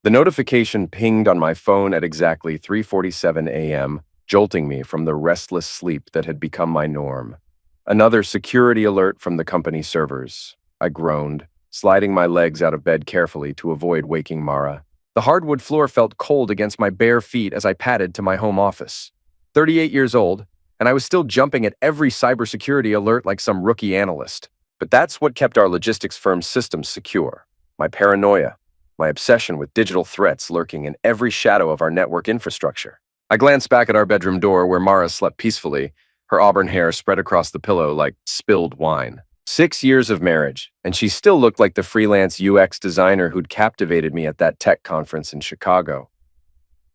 The notification pinged on my phone at exactly 3:47 a.m., jolting me from the restless sleep that had become my norm. Another security alert from the company servers. I groaned, sliding my legs out of bed carefully to avoid waking Mara. The hardwood floor felt cold against my bare feet as I padded to my home office. 38 years old, and I was still jumping at every cybersecurity alert like some rookie analyst. But that's what kept our logistics firm's systems secure. My paranoia, my obsession with digital threats lurking in every shadow of our network infrastructure. I glanced back at our bedroom door where Mara slept peacefully, her auburn hair spread across the pillow like spilled wine. 6 years of marriage, and she still looked like the freelance UX designer who'd captivated me at that tech conference in Chicago.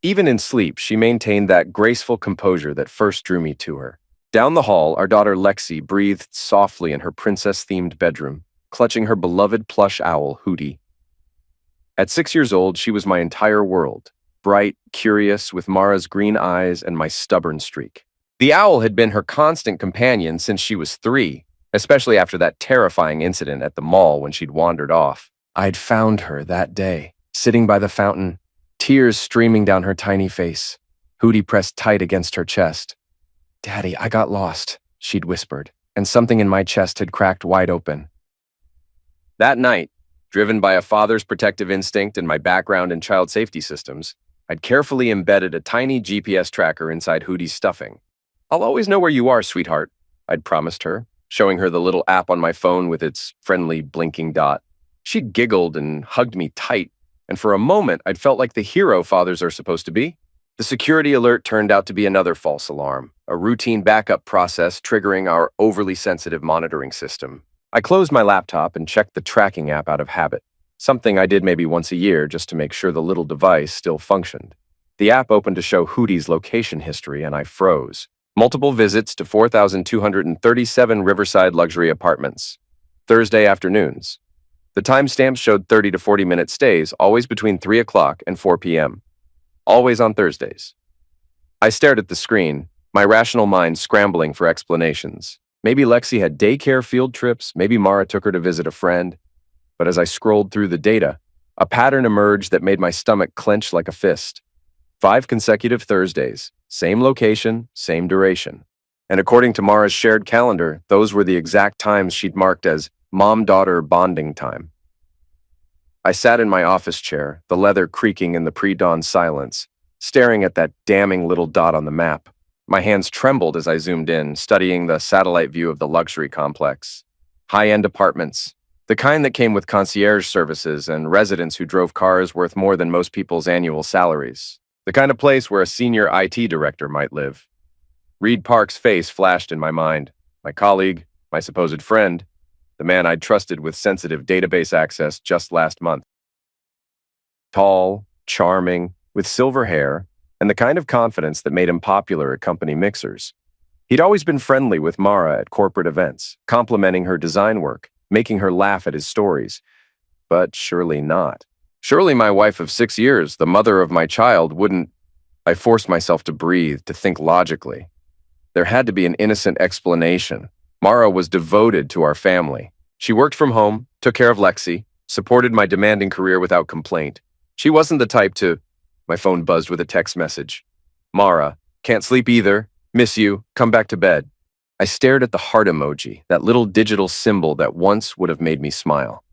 Even in sleep, she maintained that graceful composure that first drew me to her. Down the hall, our daughter Lexi breathed softly in her princess-themed bedroom, clutching her beloved plush owl, Hootie. At 6 years old, she was my entire world, bright, curious, with Mara's green eyes and my stubborn streak. The owl had been her constant companion since she was 3, especially after that terrifying incident at the mall when she'd wandered off. I'd found her that day, sitting by the fountain, tears streaming down her tiny face, Hootie pressed tight against her chest. "Daddy, I got lost," she'd whispered, and something in my chest had cracked wide open. That night, driven by a father's protective instinct and my background in child safety systems, I'd carefully embedded a tiny GPS tracker inside Hootie's stuffing. "I'll always know where you are, sweetheart," I'd promised her, showing her the little app on my phone with its friendly blinking dot. She giggled and hugged me tight, and for a moment I'd felt like the hero fathers are supposed to be. The security alert turned out to be another false alarm, a routine backup process triggering our overly sensitive monitoring system. I closed my laptop and checked the tracking app out of habit, something I did maybe once a year just to make sure the little device still functioned. The app opened to show Hootie's location history, and I froze. Multiple visits to 4,237 Riverside luxury apartments. Thursday afternoons. The timestamps showed 30 to 40-minute stays, always between 3 o'clock and 4 p.m. Always on Thursdays. I stared at the screen, my rational mind scrambling for explanations. Maybe Lexi had daycare field trips, maybe Mara took her to visit a friend. But as I scrolled through the data, a pattern emerged that made my stomach clench like a fist. 5 consecutive Thursdays, same location, same duration. And according to Mara's shared calendar, those were the exact times she'd marked as mom-daughter bonding time. I sat in my office chair, the leather creaking in the pre-dawn silence, staring at that damning little dot on the map. My hands trembled as I zoomed in, studying the satellite view of the luxury complex. High-end apartments, the kind that came with concierge services and residents who drove cars worth more than most people's annual salaries. The kind of place where a senior IT director might live. Reed Park's face flashed in my mind. My colleague, my supposed friend, the man I'd trusted with sensitive database access just last month. Tall, charming, with silver hair, and the kind of confidence that made him popular at company mixers. He'd always been friendly with Mara at corporate events, complimenting her design work, making her laugh at his stories. But surely not. Surely my wife of 6 years, the mother of my child, wouldn't... I forced myself to breathe, to think logically. There had to be an innocent explanation. Mara was devoted to our family. She worked from home, took care of Lexi, supported my demanding career without complaint. She wasn't the type to... My phone buzzed with a text message. "Mara, can't sleep either. Miss you. Come back to bed." I stared at the heart emoji, that little digital symbol that once would have made me smile.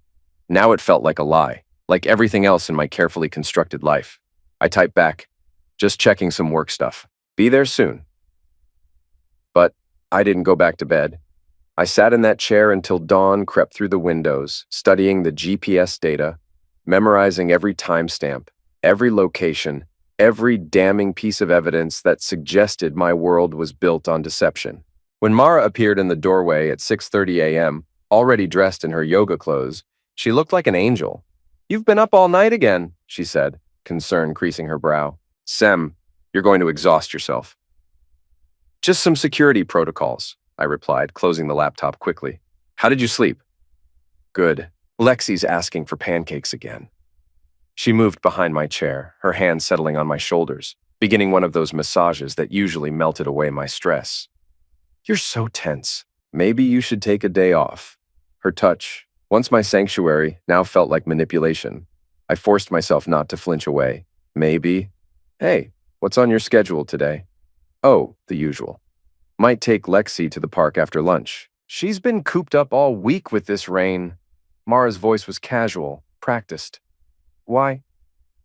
Now it felt like a lie. Like everything else in my carefully constructed life. I typed back, "Just checking some work stuff. Be there soon." But I didn't go back to bed. I sat in that chair until dawn crept through the windows, studying the GPS data, memorizing every timestamp, every location, every damning piece of evidence that suggested my world was built on deception. When Mara appeared in the doorway at 6:30 a.m., already dressed in her yoga clothes, she looked like an angel. "You've been up all night again," she said, concern creasing her brow. "Sem, you're going to exhaust yourself." "Just some security protocols," I replied, closing the laptop quickly. "How did you sleep?" "Good. Lexi's asking for pancakes again." She moved behind my chair, her hand settling on my shoulders, beginning one of those massages that usually melted away my stress. "You're so tense. Maybe you should take a day off." Her touch, once my sanctuary, now felt like manipulation. I forced myself not to flinch away. Maybe. Hey, what's on your schedule today? Oh, the usual. Might take Lexi to the park after lunch. She's been cooped up all week with this rain. Mara's voice was casual, practiced. Why?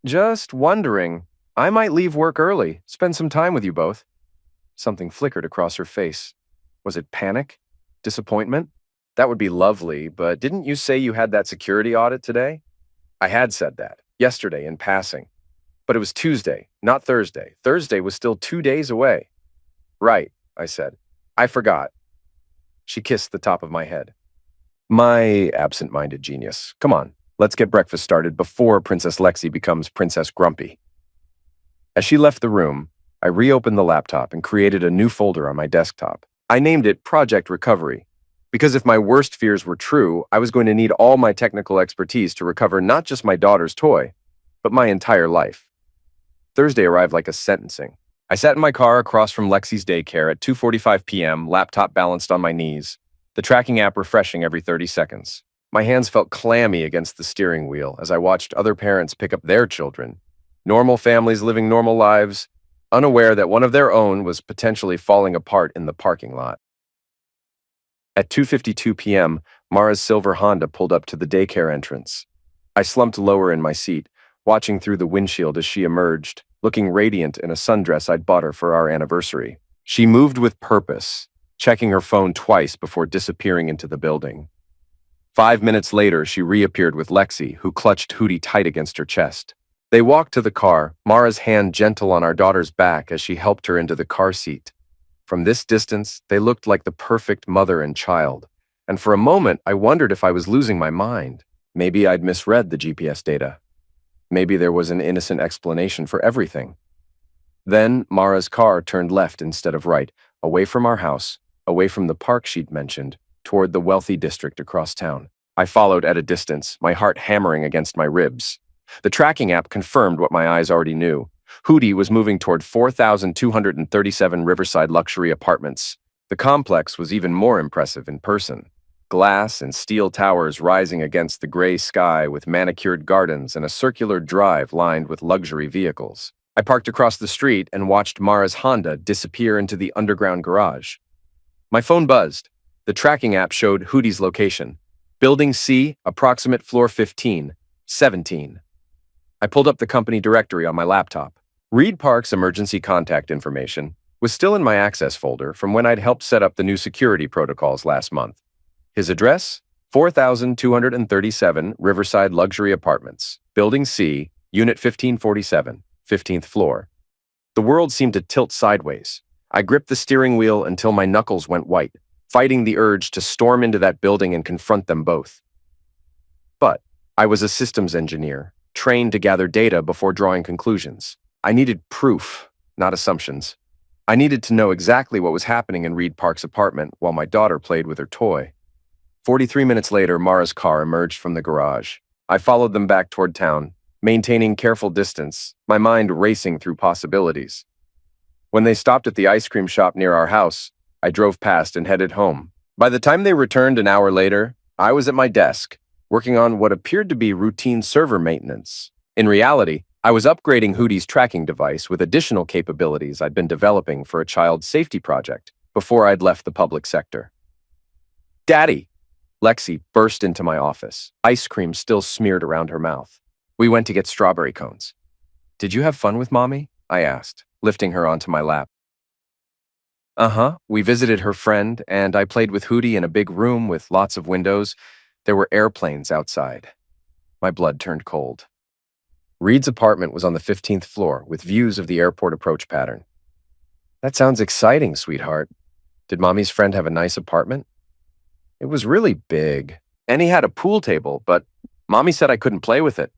Just wondering. I might leave work early, spend some time with you both. Something flickered across her face. Was it panic? Disappointment? That would be lovely, but didn't you say you had that security audit today? I had said that, yesterday in passing. But it was Tuesday, not Thursday. Thursday was still 2 days away. Right, I said. I forgot. She kissed the top of my head. My absent-minded genius. Come on, let's get breakfast started before Princess Lexi becomes Princess Grumpy. As she left the room, I reopened the laptop and created a new folder on my desktop. I named it Project Recovery, because if my worst fears were true, I was going to need all my technical expertise to recover not just my daughter's toy, but my entire life. Thursday arrived like a sentencing. I sat in my car across from Lexi's daycare at 2:45 p.m., laptop balanced on my knees, the tracking app refreshing every 30 seconds. My hands felt clammy against the steering wheel as I watched other parents pick up their children. Normal families living normal lives, unaware that one of their own was potentially falling apart in the parking lot. At 2:52 p.m., Mara's silver Honda pulled up to the daycare entrance. I slumped lower in my seat, watching through the windshield as she emerged, looking radiant in a sundress I'd bought her for our anniversary. She moved with purpose, checking her phone twice before disappearing into the building. 5 minutes later, she reappeared with Lexi, who clutched Hootie tight against her chest. They walked to the car, Mara's hand gentle on our daughter's back as she helped her into the car seat. From this distance, they looked like the perfect mother and child, and for a moment, I wondered if I was losing my mind. Maybe I'd misread the GPS data. Maybe there was an innocent explanation for everything. Then, Mara's car turned left instead of right, away from our house, away from the park she'd mentioned, toward the wealthy district across town. I followed at a distance, my heart hammering against my ribs. The tracking app confirmed what my eyes already knew. Hootie was moving toward 4,237 Riverside luxury apartments. The complex was even more impressive in person. Glass and steel towers rising against the gray sky with manicured gardens and a circular drive lined with luxury vehicles. I parked across the street and watched Mara's Honda disappear into the underground garage. My phone buzzed. The tracking app showed Hootie's location. Building C, approximate floor 15, 17. I pulled up the company directory on my laptop. Reed Park's emergency contact information was still in my access folder from when I'd helped set up the new security protocols last month. His address? 4,237 Riverside Luxury Apartments, Building C, Unit 1547, 15th floor. The world seemed to tilt sideways. I gripped the steering wheel until my knuckles went white, fighting the urge to storm into that building and confront them both. But I was a systems engineer, trained to gather data before drawing conclusions. I needed proof, not assumptions. I needed to know exactly what was happening in Reed Park's apartment while my daughter played with her toy. 43 minutes later, Mara's car emerged from the garage. I followed them back toward town, maintaining careful distance, my mind racing through possibilities. When they stopped at the ice cream shop near our house, I drove past and headed home. By the time they returned an hour later, I was at my desk, working on what appeared to be routine server maintenance. In reality, I was upgrading Hootie's tracking device with additional capabilities I'd been developing for a child safety project before I'd left the public sector. Daddy! Lexi burst into my office, ice cream still smeared around her mouth. We went to get strawberry cones. Did you have fun with Mommy? I asked, lifting her onto my lap. Uh-huh. We visited her friend, and I played with Hootie in a big room with lots of windows. There were airplanes outside. My blood turned cold. Reed's apartment was on the 15th floor, with views of the airport approach pattern. That sounds exciting, sweetheart. Did Mommy's friend have a nice apartment? It was really big, and he had a pool table, but Mommy said I couldn't play with it.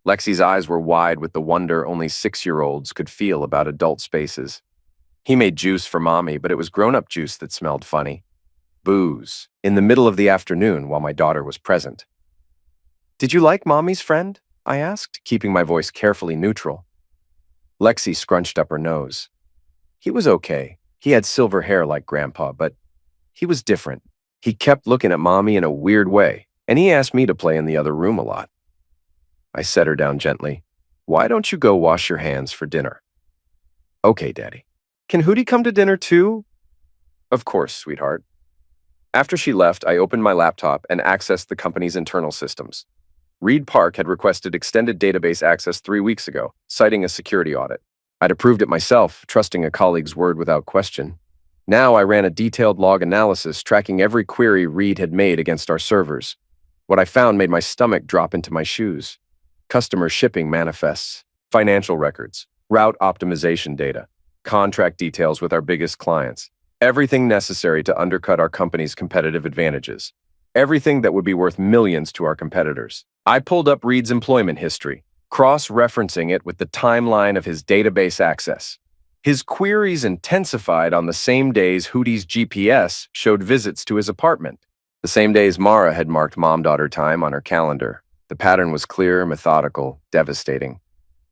Lexi's eyes were wide with the wonder only 6-year-olds could feel about adult spaces. He made juice for Mommy, but it was grown-up juice that smelled funny. Booze, in the middle of the afternoon while my daughter was present. Did you like Mommy's friend? I asked, keeping my voice carefully neutral. Lexi scrunched up her nose. He was okay. He had silver hair like Grandpa, but he was different. He kept looking at Mommy in a weird way, and he asked me to play in the other room a lot. I set her down gently. Why don't you go wash your hands for dinner? Okay, Daddy. Can Hootie come to dinner too? Of course, sweetheart. After she left, I opened my laptop and accessed the company's internal systems. Reed Park had requested extended database access 3 weeks ago, citing a security audit. I'd approved it myself, trusting a colleague's word without question. Now I ran a detailed log analysis tracking every query Reed had made against our servers. What I found made my stomach drop into my shoes. Customer shipping manifests, financial records, route optimization data, contract details with our biggest clients, everything necessary to undercut our company's competitive advantages, everything that would be worth millions to our competitors. I pulled up Reed's employment history, cross-referencing it with the timeline of his database access. His queries intensified on the same days Hootie's GPS showed visits to his apartment, the same days Mara had marked mom-daughter time on her calendar. The pattern was clear, methodical, devastating.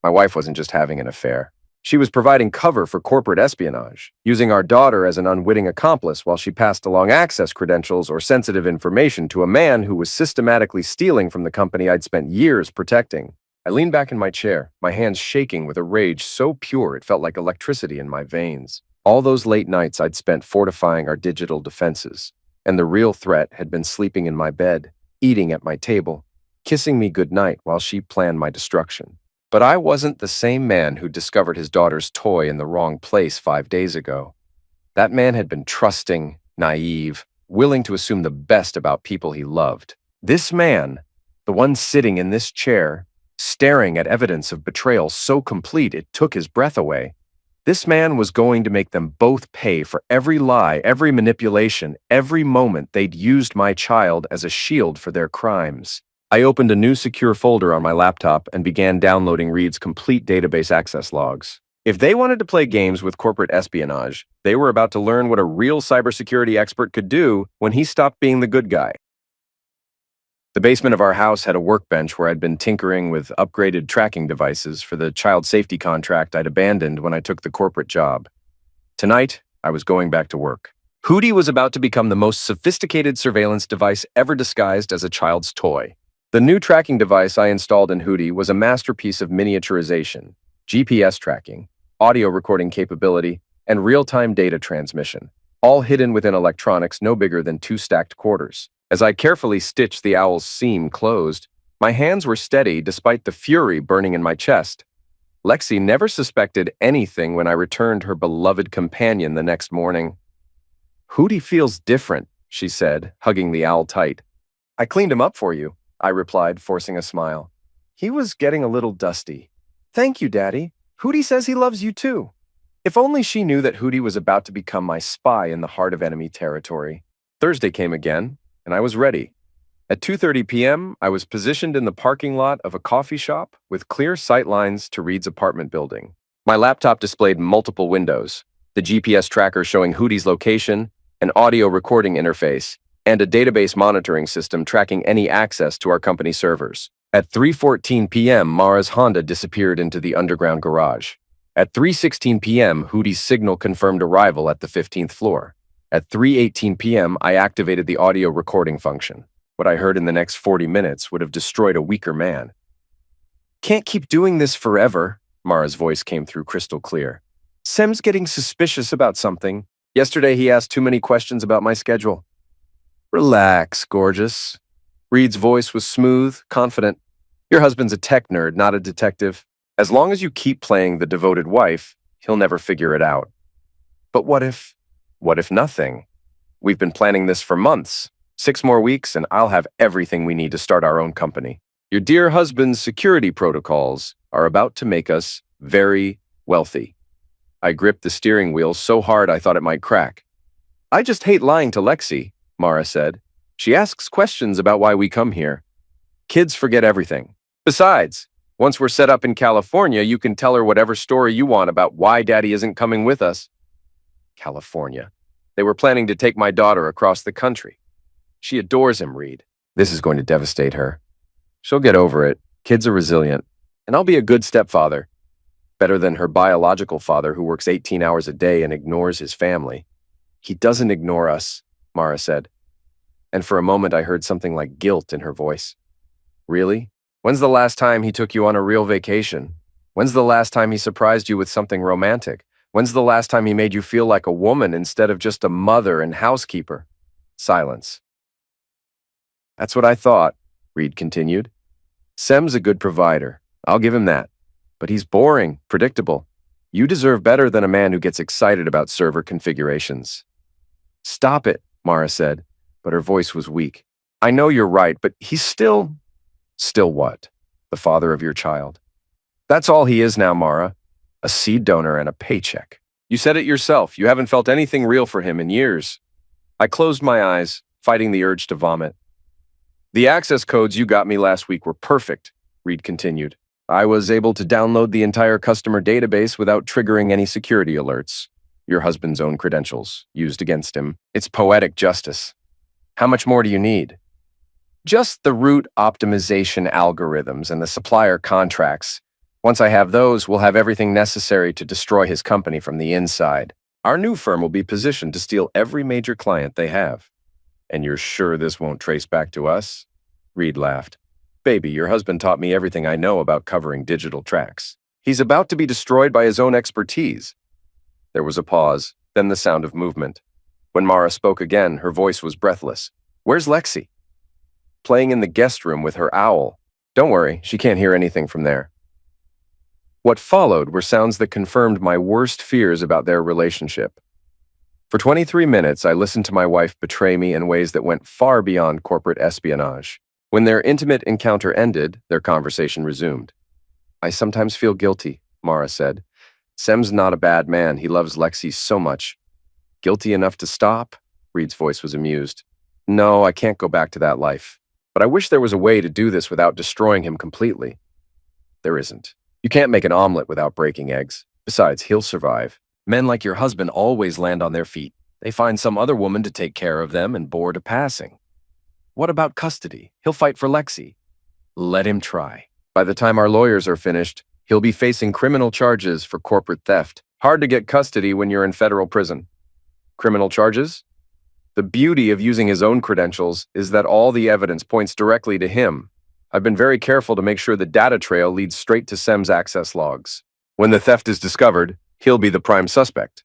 My wife wasn't just having an affair. She was providing cover for corporate espionage, using our daughter as an unwitting accomplice while she passed along access credentials or sensitive information to a man who was systematically stealing from the company I'd spent years protecting. I leaned back in my chair, my hands shaking with a rage so pure it felt like electricity in my veins. All those late nights I'd spent fortifying our digital defenses, and the real threat had been sleeping in my bed, eating at my table, kissing me goodnight while she planned my destruction. But I wasn't the same man who discovered his daughter's toy in the wrong place 5 days ago. That man had been trusting, naive, willing to assume the best about people he loved. This man, the one sitting in this chair, staring at evidence of betrayal so complete it took his breath away, this man was going to make them both pay for every lie, every manipulation, every moment they'd used my child as a shield for their crimes. I opened a new secure folder on my laptop and began downloading Reed's complete database access logs. If they wanted to play games with corporate espionage, they were about to learn what a real cybersecurity expert could do when he stopped being the good guy. The basement of our house had a workbench where I'd been tinkering with upgraded tracking devices for the child safety contract I'd abandoned when I took the corporate job. Tonight, I was going back to work. Hootie was about to become the most sophisticated surveillance device ever disguised as a child's toy. The new tracking device I installed in Hootie was a masterpiece of miniaturization, GPS tracking, audio recording capability, and real-time data transmission, all hidden within electronics no bigger than 2 stacked quarters. As I carefully stitched the owl's seam closed, my hands were steady despite the fury burning in my chest. Lexi never suspected anything when I returned her beloved companion the next morning. "Hootie feels different," she said, hugging the owl tight. "I cleaned him up for you," I replied, forcing a smile. "He was getting a little dusty." "Thank you, Daddy. Hootie says he loves you too." If only she knew that Hootie was about to become my spy in the heart of enemy territory. Thursday came again, and I was ready. At 2:30 p.m., I was positioned in the parking lot of a coffee shop with clear sight lines to Reed's apartment building. My laptop displayed multiple windows, the GPS tracker showing Hootie's location, an audio recording interface, and a database monitoring system tracking any access to our company servers. At 3:14 p.m., Mara's Honda disappeared into the underground garage. At 3:16 p.m., Hootie's signal confirmed arrival at the 15th floor. At 3:18 p.m., I activated the audio recording function. What I heard in the next 40 minutes would have destroyed a weaker man. "Can't keep doing this forever," Mara's voice came through crystal clear. "Sem's getting suspicious about something. Yesterday, he asked too many questions about my schedule." "Relax, gorgeous." Reed's voice was smooth, confident. "Your husband's a tech nerd, not a detective. As long as you keep playing the devoted wife, he'll never figure it out." "But what if nothing? We've been planning this for months. 6 more weeks and I'll have everything we need to start our own company. Your dear husband's security protocols are about to make us very wealthy." I gripped the steering wheel so hard I thought it might crack. "I just hate lying to Lexi," Mara said. "She asks questions about why we come here. Kids forget everything. Besides, once we're set up in California, you can tell her whatever story you want about why Daddy isn't coming with us." California. They were planning to take my daughter across the country. She adores him, Reed. This is going to devastate her. She'll get over it. Kids are resilient. And I'll be a good stepfather. Better than her biological father who works 18 hours a day and ignores his family. "He doesn't ignore us," Mara said. And for a moment I heard something like guilt in her voice. "Really? When's the last time he took you on a real vacation? When's the last time he surprised you with something romantic? When's the last time he made you feel like a woman instead of just a mother and housekeeper? Silence. That's what I thought, Reed continued. Sem's a good provider. I'll give him that. But he's boring, predictable. You deserve better than a man who gets excited about server configurations. Stop it, Mara said, but her voice was weak. I know you're right, but he's still... Still what? The father of your child. That's all he is now, Mara. A seed donor and a paycheck. You said it yourself. You haven't felt anything real for him in years. I closed my eyes, fighting the urge to vomit. The access codes you got me last week were perfect, Reed continued. I was able to download the entire customer database without triggering any security alerts. Your husband's own credentials, used against him. It's poetic justice. How much more do you need? Just the route optimization algorithms and the supplier contracts. Once I have those, we'll have everything necessary to destroy his company from the inside. Our new firm will be positioned to steal every major client they have. And you're sure this won't trace back to us? Reed laughed. Baby, your husband taught me everything I know about covering digital tracks. He's about to be destroyed by his own expertise. There was a pause, then the sound of movement. When Mara spoke again, her voice was breathless. Where's Lexi? Playing in the guest room with her owl. Don't worry, she can't hear anything from there. What followed were sounds that confirmed my worst fears about their relationship. For 23 minutes, I listened to my wife betray me in ways that went far beyond corporate espionage. When their intimate encounter ended, their conversation resumed. I sometimes feel guilty, Mara said. Sem's not a bad man. He loves Lexi so much. Guilty enough to stop? Reed's voice was amused. No, I can't go back to that life. But I wish there was a way to do this without destroying him completely. There isn't. You can't make an omelet without breaking eggs. Besides, he'll survive. Men like your husband always land on their feet. They find some other woman to take care of them and bore to passing. What about custody? He'll fight for Lexi. Let him try. By the time our lawyers are finished, he'll be facing criminal charges for corporate theft. Hard to get custody when you're in federal prison. Criminal charges? The beauty of using his own credentials is that all the evidence points directly to him. I've been very careful to make sure the data trail leads straight to Sem's access logs. When the theft is discovered, he'll be the prime suspect.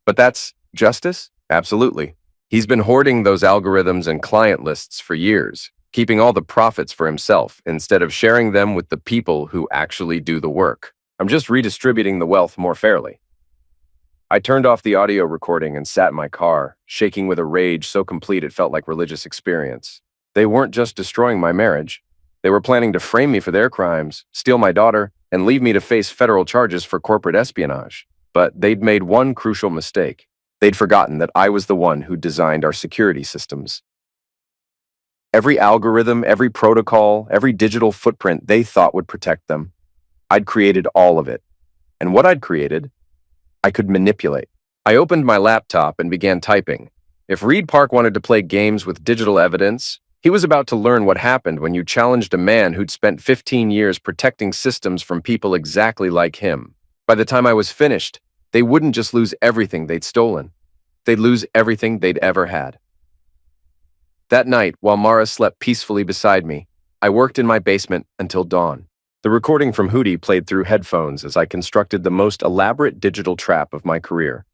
But that's justice? Absolutely. He's been hoarding those algorithms and client lists for years, keeping all the profits for himself instead of sharing them with the people who actually do the work. I'm just redistributing the wealth more fairly. I turned off the audio recording and sat in my car, shaking with a rage so complete it felt like religious experience. They weren't just destroying my marriage. They were planning to frame me for their crimes, steal my daughter, and leave me to face federal charges for corporate espionage. But they'd made one crucial mistake. They'd forgotten that I was the one who designed our security systems. Every algorithm, every protocol, every digital footprint they thought would protect them. I'd created all of it. And what I'd created, I could manipulate. I opened my laptop and began typing. If Reed Park wanted to play games with digital evidence, he was about to learn what happened when you challenged a man who'd spent 15 years protecting systems from people exactly like him. By the time I was finished, they wouldn't just lose everything they'd stolen. They'd lose everything they'd ever had. That night, while Mara slept peacefully beside me, I worked in my basement until dawn. The recording from Hootie played through headphones as I constructed the most elaborate digital trap of my career.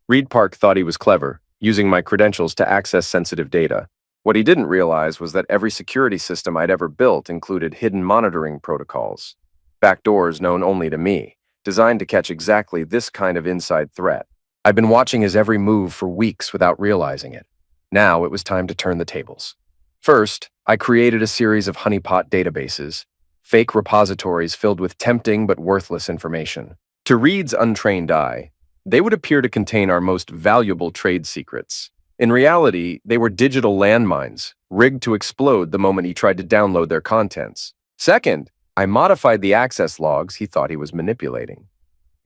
Reed Park thought he was clever, using my credentials to access sensitive data. What he didn't realize was that every security system I'd ever built included hidden monitoring protocols, backdoors known only to me, designed to catch exactly this kind of inside threat. I'd been watching his every move for weeks without realizing it. Now it was time to turn the tables. First, I created a series of honeypot databases, fake repositories filled with tempting but worthless information. To Reed's untrained eye, they would appear to contain our most valuable trade secrets. In reality, they were digital landmines, rigged to explode the moment he tried to download their contents. Second, I modified the access logs he thought he was manipulating.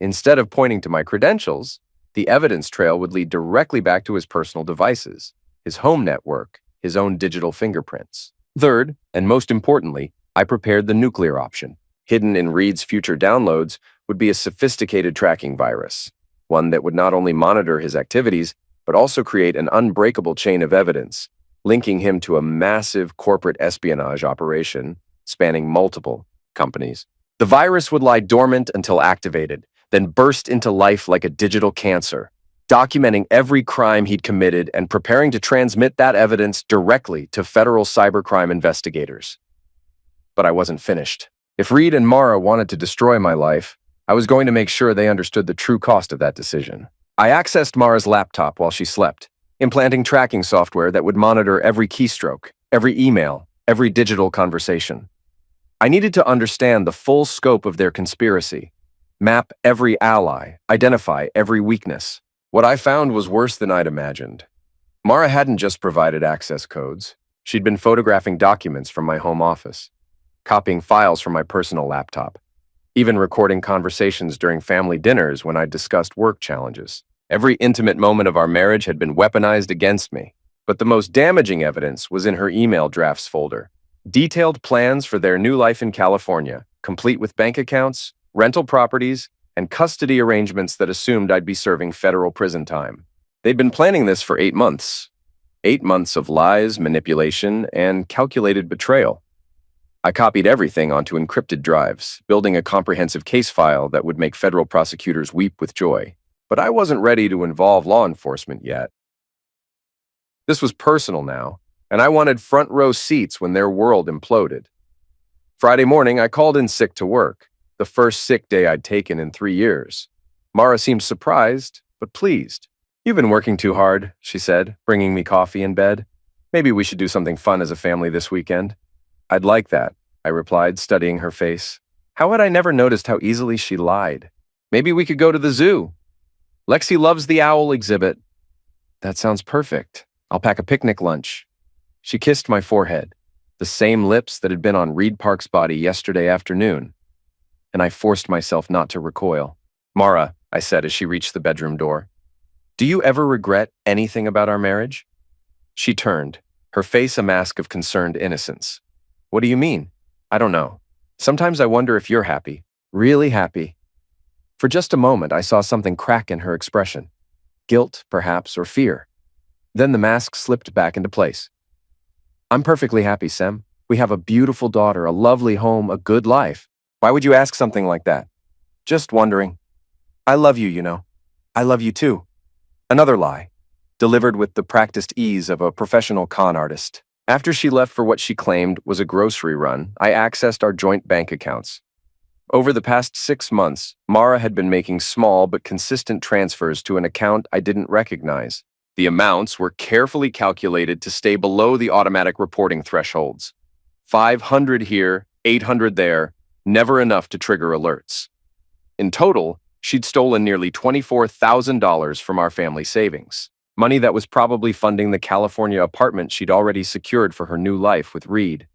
Instead of pointing to my credentials, the evidence trail would lead directly back to his personal devices, his home network, his own digital fingerprints. Third, and most importantly, I prepared the nuclear option. Hidden in Reed's future downloads would be a sophisticated tracking virus, one that would not only monitor his activities, but also create an unbreakable chain of evidence, linking him to a massive corporate espionage operation spanning multiple companies. The virus would lie dormant until activated, then burst into life like a digital cancer, documenting every crime he'd committed and preparing to transmit that evidence directly to federal cybercrime investigators. But I wasn't finished. If Reed and Mara wanted to destroy my life, I was going to make sure they understood the true cost of that decision. I accessed Mara's laptop while she slept, implanting tracking software that would monitor every keystroke, every email, every digital conversation. I needed to understand the full scope of their conspiracy, map every ally, identify every weakness. What I found was worse than I'd imagined. Mara hadn't just provided access codes. She'd been photographing documents from my home office, copying files from my personal laptop, even recording conversations during family dinners when I discussed work challenges. Every intimate moment of our marriage had been weaponized against me, but the most damaging evidence was in her email drafts folder. Detailed plans for their new life in California, complete with bank accounts, rental properties, and custody arrangements that assumed I'd be serving federal prison time. They'd been planning this for 8 months. 8 months of lies, manipulation, and calculated betrayal. I copied everything onto encrypted drives, building a comprehensive case file that would make federal prosecutors weep with joy. But I wasn't ready to involve law enforcement yet. This was personal now, and I wanted front row seats when their world imploded. Friday morning, I called in sick to work, the first sick day I'd taken in 3 years. Mara seemed surprised, but pleased. "You've been working too hard," she said, bringing me coffee in bed. "Maybe we should do something fun as a family this weekend." "I'd like that," I replied, studying her face. How had I never noticed how easily she lied? "Maybe we could go to the zoo. Lexi loves the owl exhibit." "That sounds perfect. I'll pack a picnic lunch." She kissed my forehead, the same lips that had been on Reed Park's body yesterday afternoon, and I forced myself not to recoil. "Mara," I said as she reached the bedroom door, "do you ever regret anything about our marriage?" She turned, her face a mask of concerned innocence. "What do you mean?" "I don't know. Sometimes I wonder if you're happy, really happy." For just a moment, I saw something crack in her expression. Guilt, perhaps, or fear. Then the mask slipped back into place. "I'm perfectly happy, Sem. We have a beautiful daughter, a lovely home, a good life. Why would you ask something like that?" "Just wondering. I love you, you know. I love you too." Another lie, delivered with the practiced ease of a professional con artist. After she left for what she claimed was a grocery run, I accessed our joint bank accounts. Over the past 6 months, Mara had been making small but consistent transfers to an account I didn't recognize. The amounts were carefully calculated to stay below the automatic reporting thresholds. 500 here, 800 there, never enough to trigger alerts. In total, she'd stolen nearly $24,000 from our family savings, money that was probably funding the California apartment she'd already secured for her new life with Reed.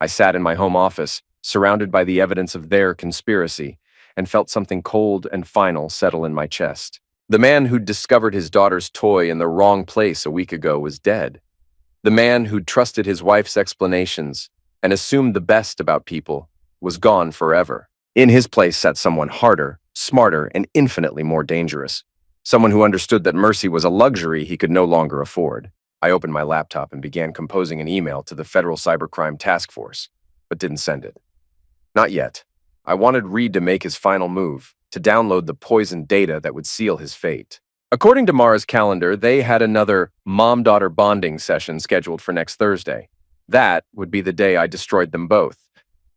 I sat in my home office, surrounded by the evidence of their conspiracy, and felt something cold and final settle in my chest. The man who'd discovered his daughter's toy in the wrong place a week ago was dead. The man who'd trusted his wife's explanations and assumed the best about people was gone forever. In his place sat someone harder, smarter, and infinitely more dangerous. Someone who understood that mercy was a luxury he could no longer afford. I opened my laptop and began composing an email to the Federal Cybercrime Task Force, but didn't send it. Not yet. I wanted Reed to make his final move, to download the poisoned data that would seal his fate. According to Mara's calendar, they had another mom-daughter bonding session scheduled for next Thursday. That would be the day I destroyed them both.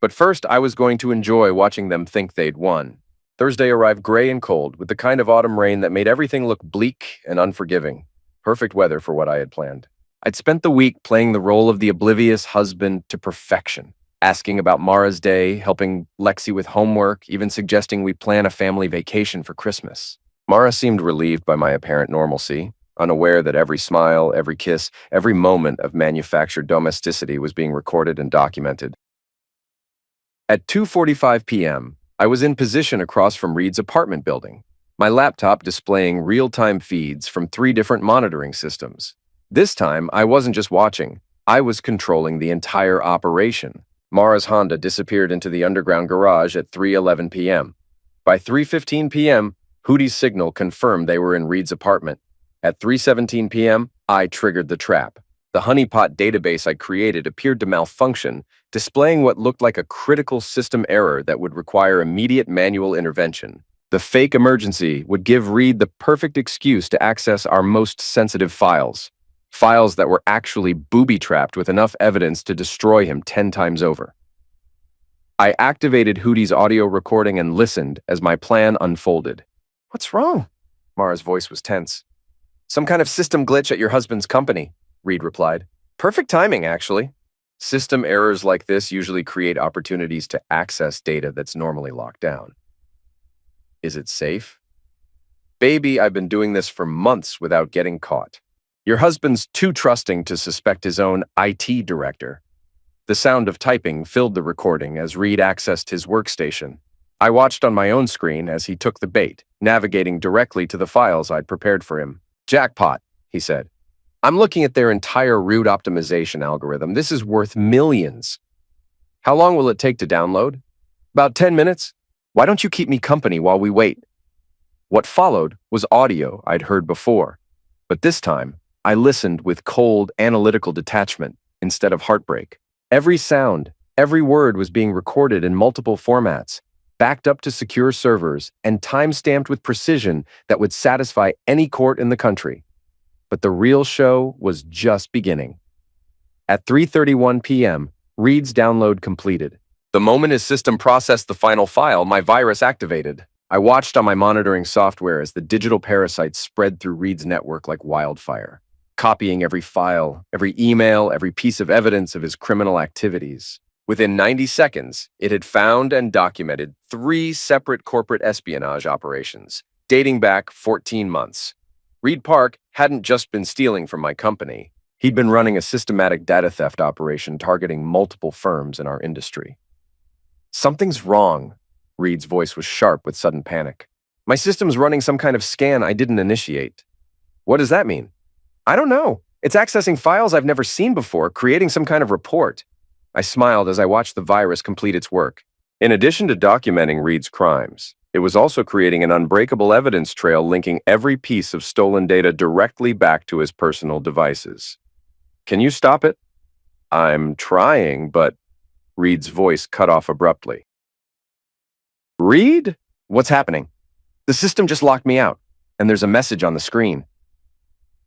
But first, I was going to enjoy watching them think they'd won. Thursday arrived gray and cold, with the kind of autumn rain that made everything look bleak and unforgiving. Perfect weather for what I had planned. I'd spent the week playing the role of the oblivious husband to perfection, asking about Mara's day, helping Lexi with homework, even suggesting we plan a family vacation for Christmas. Mara seemed relieved by my apparent normalcy, unaware that every smile, every kiss, every moment of manufactured domesticity was being recorded and documented. At 2:45 p.m., I was in position across from Reed's apartment building, my laptop displaying real-time feeds from 3 different monitoring systems. This time, I wasn't just watching, I was controlling the entire operation. Mara's Honda disappeared into the underground garage at 3:11 p.m. By 3:15 p.m., Hootie's signal confirmed they were in Reed's apartment. At 3:17 p.m., I triggered the trap. The honeypot database I created appeared to malfunction, displaying what looked like a critical system error that would require immediate manual intervention. The fake emergency would give Reed the perfect excuse to access our most sensitive files that were actually booby-trapped with enough evidence to destroy him 10 times over. I activated Hootie's audio recording and listened as my plan unfolded. "What's wrong?" Mara's voice was tense. "Some kind of system glitch at your husband's company," Reed replied. "Perfect timing, actually. System errors like this usually create opportunities to access data that's normally locked down." "Is it safe?" "Baby, I've been doing this for months without getting caught. Your husband's too trusting to suspect his own IT director." The sound of typing filled the recording as Reed accessed his workstation. I watched on my own screen as he took the bait, navigating directly to the files I'd prepared for him. "Jackpot," he said. "I'm looking at their entire route optimization algorithm. This is worth millions." "How long will it take to download?" "About 10 minutes. Why don't you keep me company while we wait?" What followed was audio I'd heard before, but this time I listened with cold, analytical detachment instead of heartbreak. Every sound, every word was being recorded in multiple formats, backed up to secure servers, and time-stamped with precision that would satisfy any court in the country. But the real show was just beginning. At 3:31 p.m., Reed's download completed. The moment his system processed the final file, my virus activated. I watched on my monitoring software as the digital parasites spread through Reed's network like wildfire, copying every file, every email, every piece of evidence of his criminal activities. Within 90 seconds, it had found and documented 3 separate corporate espionage operations, dating back 14 months. Reed Park hadn't just been stealing from my company. He'd been running a systematic data theft operation targeting multiple firms in our industry. "Something's wrong." Reed's voice was sharp with sudden panic. "My system's running some kind of scan I didn't initiate." "What does that mean?" "I don't know. It's accessing files I've never seen before, creating some kind of report." I smiled as I watched the virus complete its work. In addition to documenting Reed's crimes, it was also creating an unbreakable evidence trail linking every piece of stolen data directly back to his personal devices. "Can you stop it?" "I'm trying, but..." Reed's voice cut off abruptly. "Reed? What's happening?" "The system just locked me out, and there's a message on the screen."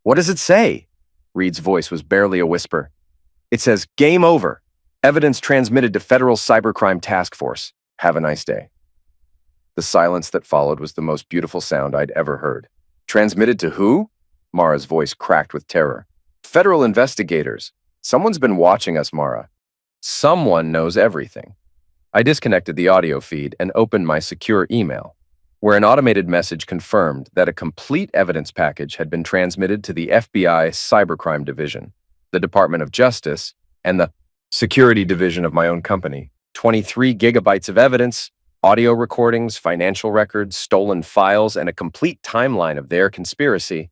"What does it say?" Reed's voice was barely a whisper. "It says, 'Game over. Evidence transmitted to Federal Cybercrime Task Force. Have a nice day.'" The silence that followed was the most beautiful sound I'd ever heard. "Transmitted to who?" Mara's voice cracked with terror. "Federal investigators. Someone's been watching us, Mara. Someone knows everything." I disconnected the audio feed and opened my secure email, where an automated message confirmed that a complete evidence package had been transmitted to the FBI Cybercrime Division, the Department of Justice, and the Security Division of my own company. 23 gigabytes of evidence, audio recordings, financial records, stolen files, and a complete timeline of their conspiracy.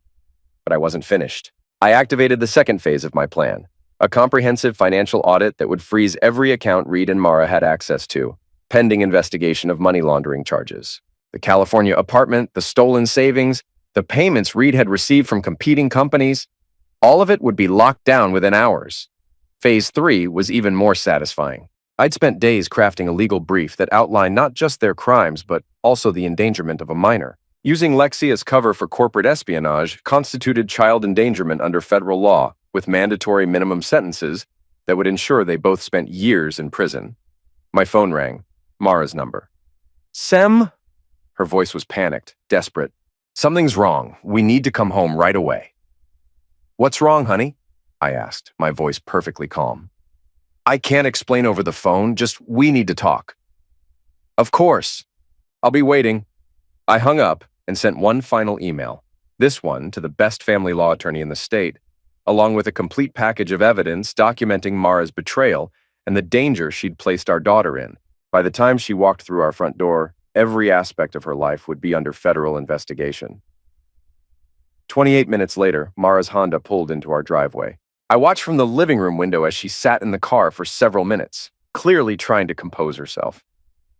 But I wasn't finished. I activated the second phase of my plan, a comprehensive financial audit that would freeze every account Reed and Mara had access to, pending investigation of money laundering charges. The California apartment, the stolen savings, the payments Reed had received from competing companies, all of it would be locked down within hours. Phase 3 was even more satisfying. I'd spent days crafting a legal brief that outlined not just their crimes, but also the endangerment of a minor. Using Lexi as cover for corporate espionage constituted child endangerment under federal law, with mandatory minimum sentences that would ensure they both spent years in prison. My phone rang. Mara's number. "Sem?" Her voice was panicked, desperate. "Something's wrong. We need to come home right away." "What's wrong, honey?" I asked, my voice perfectly calm. "I can't explain over the phone, just we need to talk." "Of course. I'll be waiting." I hung up and sent one final email, this one to the best family law attorney in the state, along with a complete package of evidence documenting Mara's betrayal and the danger she'd placed our daughter in. By the time she walked through our front door, every aspect of her life would be under federal investigation. 28 minutes later, Mara's Honda pulled into our driveway. I watched from the living room window as she sat in the car for several minutes, clearly trying to compose herself.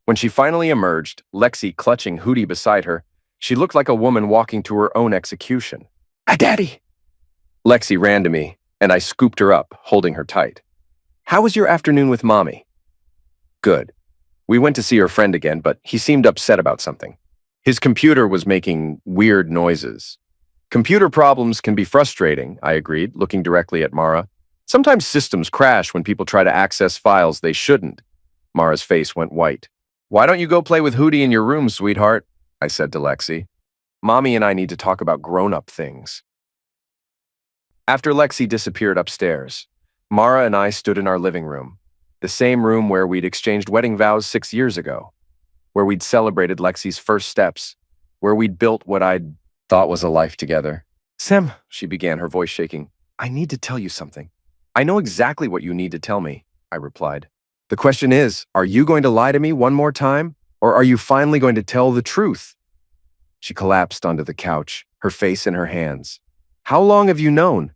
When she finally emerged, Lexi clutching Hootie beside her, she looked like a woman walking to her own execution. "Ah, Daddy!" Lexi ran to me, and I scooped her up, holding her tight. How was your afternoon with Mommy? Good. We went to see her friend again, but he seemed upset about something. His computer was making weird noises. Computer problems can be frustrating, I agreed, looking directly at Mara. Sometimes systems crash when people try to access files they shouldn't. Mara's face went white. Why don't you go play with Hootie in your room, sweetheart? I said to Lexi. Mommy and I need to talk about grown-up things. After Lexi disappeared upstairs, Mara and I stood in our living room, the same room where we'd exchanged wedding vows 6 years ago, where we'd celebrated Lexi's first steps, where we'd built what I'd thought was a life together. Sam, she began, her voice shaking, I need to tell you something. I know exactly what you need to tell me, I replied. The question is, are you going to lie to me one more time, or are you finally going to tell the truth? She collapsed onto the couch, her face in her hands. How long have you known?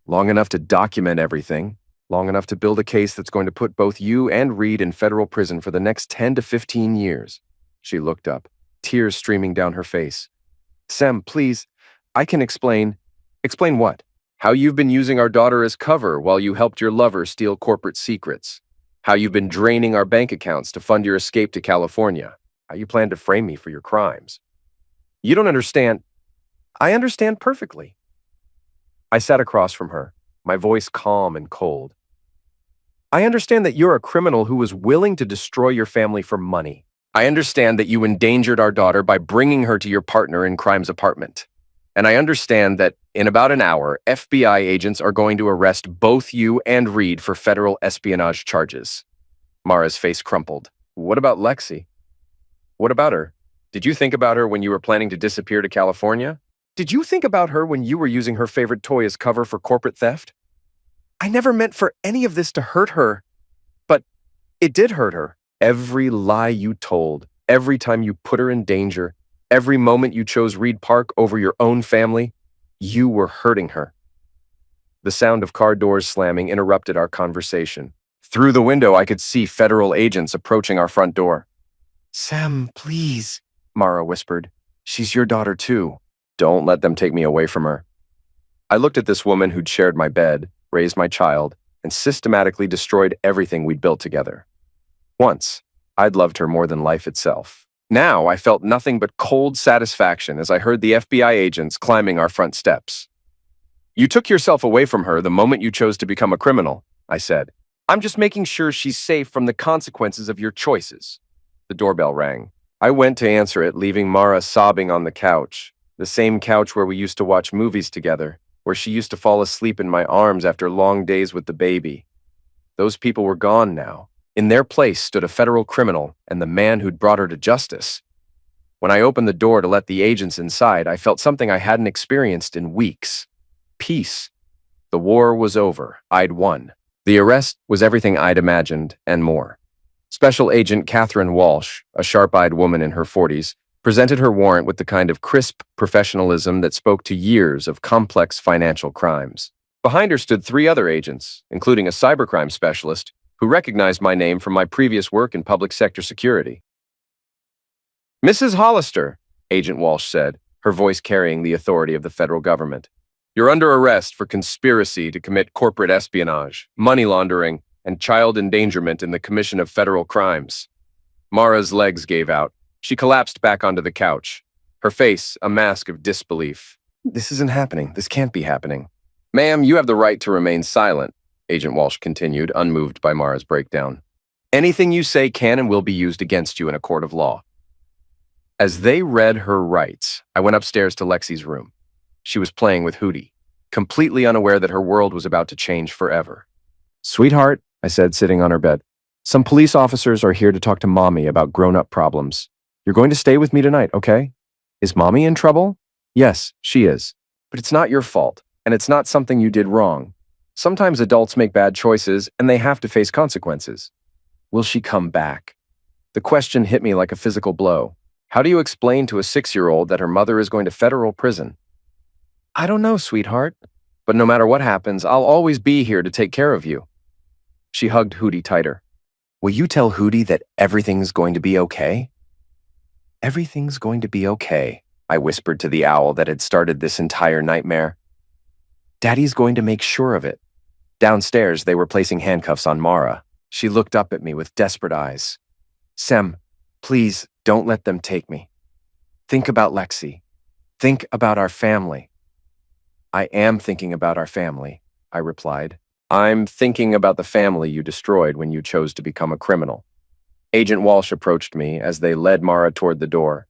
Long enough to document everything, long enough to build a case that's going to put both you and Reed in federal prison for the next 10 to 15 years. She looked up, tears streaming down her face. Sam, please, I can explain. Explain what? How you've been using our daughter as cover while you helped your lover steal corporate secrets. How you've been draining our bank accounts to fund your escape to California. How you plan to frame me for your crimes. You don't understand. I understand perfectly. I sat across from her, my voice calm and cold. I understand that you're a criminal who was willing to destroy your family for money. I understand that you endangered our daughter by bringing her to your partner in crime's apartment. And I understand that in about an hour, FBI agents are going to arrest both you and Reed for federal espionage charges. Mara's face crumpled. What about Lexi? What about her? Did you think about her when you were planning to disappear to California? Did you think about her when you were using her favorite toy as cover for corporate theft? I never meant for any of this to hurt her. But it did hurt her. Every lie you told, every time you put her in danger, every moment you chose Reed Park over your own family, you were hurting her. The sound of car doors slamming interrupted our conversation. Through the window, I could see federal agents approaching our front door. Sam, please, Mara whispered. She's your daughter too. Don't let them take me away from her. I looked at this woman who'd shared my bed, raised my child, and systematically destroyed everything we'd built together. Once, I'd loved her more than life itself. Now, I felt nothing but cold satisfaction as I heard the FBI agents climbing our front steps. You took yourself away from her the moment you chose to become a criminal, I said. I'm just making sure she's safe from the consequences of your choices. The doorbell rang. I went to answer it, leaving Mara sobbing on the couch, the same couch where we used to watch movies together, where she used to fall asleep in my arms after long days with the baby. Those people were gone now. In their place stood a federal criminal and the man who'd brought her to justice. When I opened the door to let the agents inside, I felt something I hadn't experienced in weeks. Peace. The war was over. I'd won. The arrest was everything I'd imagined and more. Special Agent Catherine Walsh, a sharp-eyed woman in her 40s, presented her warrant with the kind of crisp professionalism that spoke to years of complex financial crimes. Behind her stood 3 other agents, including a cybercrime specialist, who recognized my name from my previous work in public sector security. Mrs. Hollister, Agent Walsh said, her voice carrying the authority of the federal government. You're under arrest for conspiracy to commit corporate espionage, money laundering, and child endangerment in the commission of federal crimes. Mara's legs gave out. She collapsed back onto the couch, her face a mask of disbelief. This isn't happening. This can't be happening. Ma'am, you have the right to remain silent, Agent Walsh continued, unmoved by Mara's breakdown. Anything you say can and will be used against you in a court of law. As they read her rights, I went upstairs to Lexi's room. She was playing with Hootie, completely unaware that her world was about to change forever. Sweetheart, I said, sitting on her bed, some police officers are here to talk to Mommy about grown-up problems. You're going to stay with me tonight, okay? Is Mommy in trouble? Yes, she is. But it's not your fault, and it's not something you did wrong. Sometimes adults make bad choices, and they have to face consequences. Will she come back? The question hit me like a physical blow. How do you explain to a 6-year-old that her mother is going to federal prison? I don't know, sweetheart. But no matter what happens, I'll always be here to take care of you. She hugged Hootie tighter. Will you tell Hootie that everything's going to be okay? Everything's going to be okay, I whispered to the owl that had started this entire nightmare. Daddy's going to make sure of it. Downstairs, they were placing handcuffs on Mara. She looked up at me with desperate eyes. Sem, please don't let them take me. Think about Lexi. Think about our family. I am thinking about our family, I replied. I'm thinking about the family you destroyed when you chose to become a criminal. Agent Walsh approached me as they led Mara toward the door.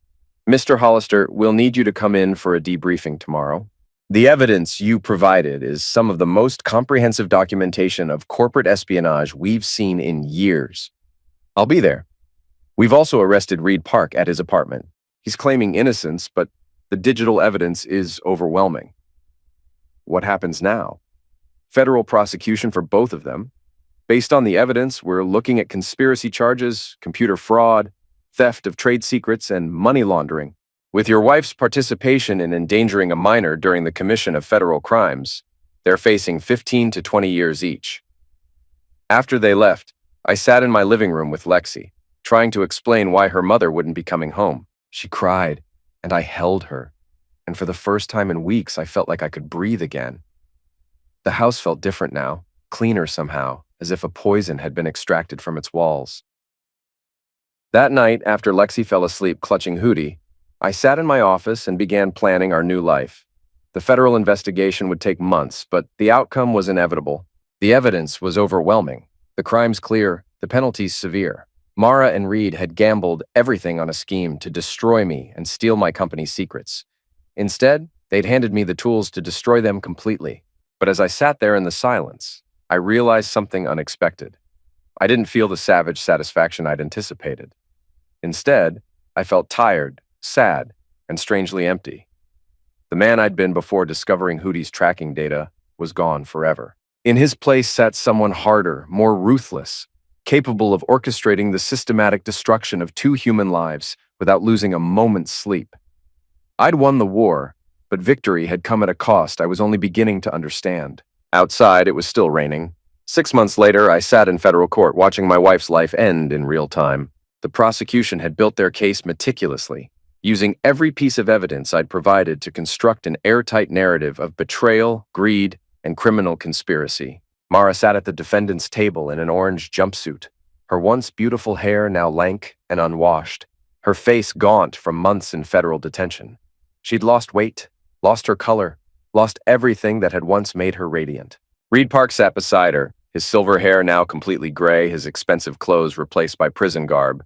Mr. Hollister, we'll need you to come in for a debriefing tomorrow. The evidence you provided is some of the most comprehensive documentation of corporate espionage we've seen in years. I'll be there. We've also arrested Reed Park at his apartment. He's claiming innocence, but the digital evidence is overwhelming. What happens now? Federal prosecution for both of them. Based on the evidence, we're looking at conspiracy charges, computer fraud, theft of trade secrets, and money laundering. With your wife's participation in endangering a minor during the commission of federal crimes, they're facing 15 to 20 years each. After they left, I sat in my living room with Lexi, trying to explain why her mother wouldn't be coming home. She cried, and I held her, and for the first time in weeks, I felt like I could breathe again. The house felt different now, cleaner somehow, as if a poison had been extracted from its walls. That night, after Lexi fell asleep clutching Hootie, I sat in my office and began planning our new life. The federal investigation would take months, but the outcome was inevitable. The evidence was overwhelming, the crimes clear, the penalties severe. Mara and Reed had gambled everything on a scheme to destroy me and steal my company's secrets. Instead, they'd handed me the tools to destroy them completely. But as I sat there in the silence, I realized something unexpected. I didn't feel the savage satisfaction I'd anticipated. Instead, I felt tired, sad, and strangely empty. The man I'd been before discovering Hootie's tracking data was gone forever. In his place sat someone harder, more ruthless, capable of orchestrating the systematic destruction of 2 human lives without losing a moment's sleep. I'd won the war, but victory had come at a cost I was only beginning to understand. Outside, it was still raining. 6 months later, I sat in federal court watching my wife's life end in real time. The prosecution had built their case meticulously, using every piece of evidence I'd provided to construct an airtight narrative of betrayal, greed, and criminal conspiracy. Mara sat at the defendant's table in an orange jumpsuit, her once beautiful hair now lank and unwashed, her face gaunt from months in federal detention. She'd lost weight, lost her color, lost everything that had once made her radiant. Reed Park sat beside her, his silver hair now completely gray, his expensive clothes replaced by prison garb.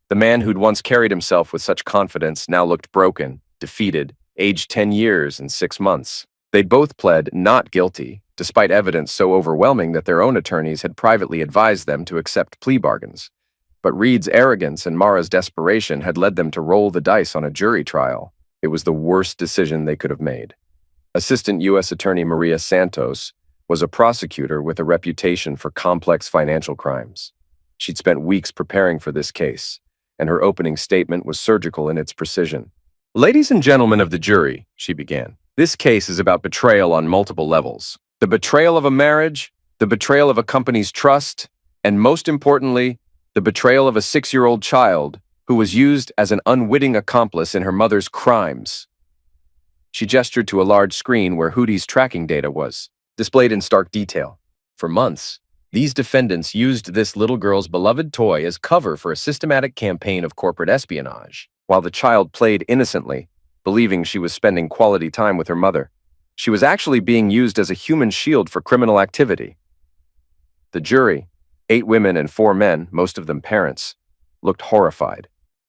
The man who'd once carried himself with such confidence now looked broken, defeated, aged 10 years and 6 months. They'd both pled not guilty, despite evidence so overwhelming that their own attorneys had privately advised them to accept plea bargains. But Reed's arrogance and Mara's desperation had led them to roll the dice on a jury trial. It was the worst decision they could have made. Assistant U.S. Attorney Maria Santos was a prosecutor with a reputation for complex financial crimes. She'd spent weeks preparing for this case, and her opening statement was surgical in its precision. "Ladies and gentlemen of the jury," she began, "this case is about betrayal on multiple levels. The betrayal of a marriage, the betrayal of a company's trust, and most importantly, the betrayal of a 6-year-old child who was used as an unwitting accomplice in her mother's crimes." She gestured to a large screen where Hootie's tracking data was, displayed in stark detail. For months, these defendants used this little girl's beloved toy as cover for a systematic campaign of corporate espionage. While the child played innocently, believing she was spending quality time with her mother, she was actually being used as a human shield for criminal activity. The jury, 8 women and 4 men, most of them parents, looked horrified.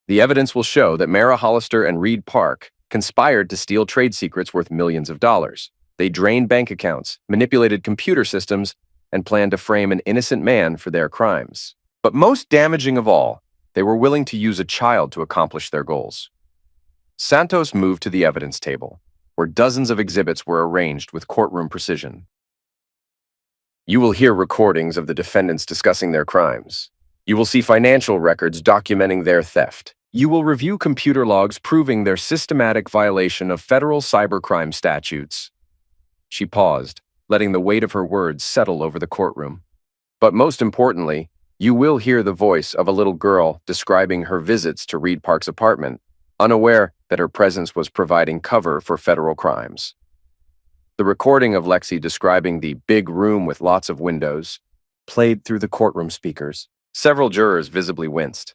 The evidence will show that Mara Hollister and Reed Park conspired to steal trade secrets worth millions of dollars. They drained bank accounts, manipulated computer systems, and planned to frame an innocent man for their crimes. But most damaging of all, they were willing to use a child to accomplish their goals. Santos moved to the evidence table, where dozens of exhibits were arranged with courtroom precision. You will hear recordings of the defendants discussing their crimes. You will see financial records documenting their theft. You will review computer logs proving their systematic violation of federal cybercrime statutes. She paused, letting the weight of her words settle over the courtroom. But most importantly, you will hear the voice of a little girl describing her visits to Reed Park's apartment, unaware that her presence was providing cover for federal crimes. The recording of Lexi describing the big room with lots of windows played through the courtroom speakers. Several jurors visibly winced.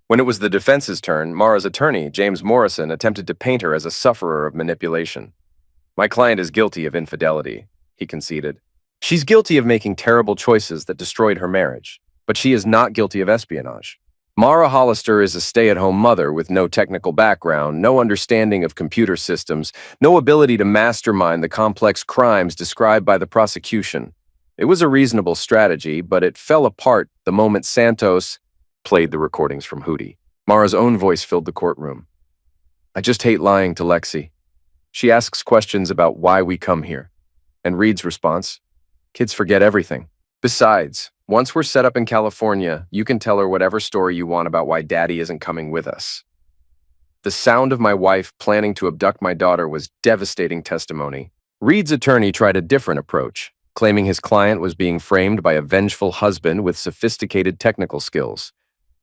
When it was the defense's turn, Mara's attorney, James Morrison, attempted to paint her as a sufferer of manipulation. "My client is guilty of infidelity," he conceded. "She's guilty of making terrible choices that destroyed her marriage, but she is not guilty of espionage. Mara Hollister is a stay-at-home mother with no technical background, no understanding of computer systems, no ability to mastermind the complex crimes described by the prosecution. It was a reasonable strategy, but it fell apart the moment Santos played the recordings from Hootie. Mara's own voice filled the courtroom. "I just hate lying to Lexi. She asks questions about why we come here." And Reed's response, "Kids forget everything. Besides, once we're set up in California, you can tell her whatever story you want about why Daddy isn't coming with us." The sound of my wife planning to abduct my daughter was devastating testimony. Reed's attorney tried a different approach, claiming his client was being framed by a vengeful husband with sophisticated technical skills.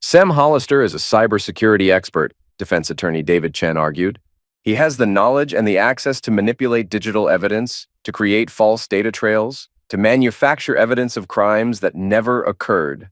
"Sam Hollister is a cybersecurity expert," defense attorney David Chen argued. "He has the knowledge and the access to manipulate digital evidence, to create false data trails, to manufacture evidence of crimes that never occurred.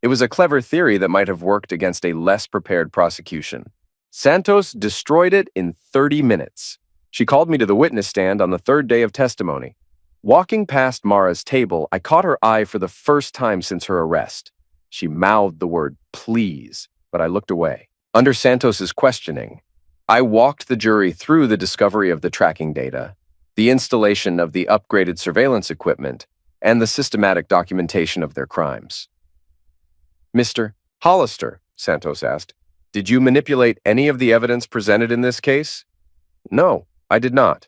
It was a clever theory that might have worked against a less prepared prosecution. Santos destroyed it in 30 minutes. She called me to the witness stand on the third day of testimony. Walking past Mara's table, I caught her eye for the first time since her arrest. She mouthed the word, 'please,' but I looked away. Under Santos's questioning, I walked the jury through the discovery of the tracking data, the installation of the upgraded surveillance equipment, and the systematic documentation of their crimes." "Mr. Hollister," Santos asked, "did you manipulate any of the evidence presented in this case?" "No, I did not."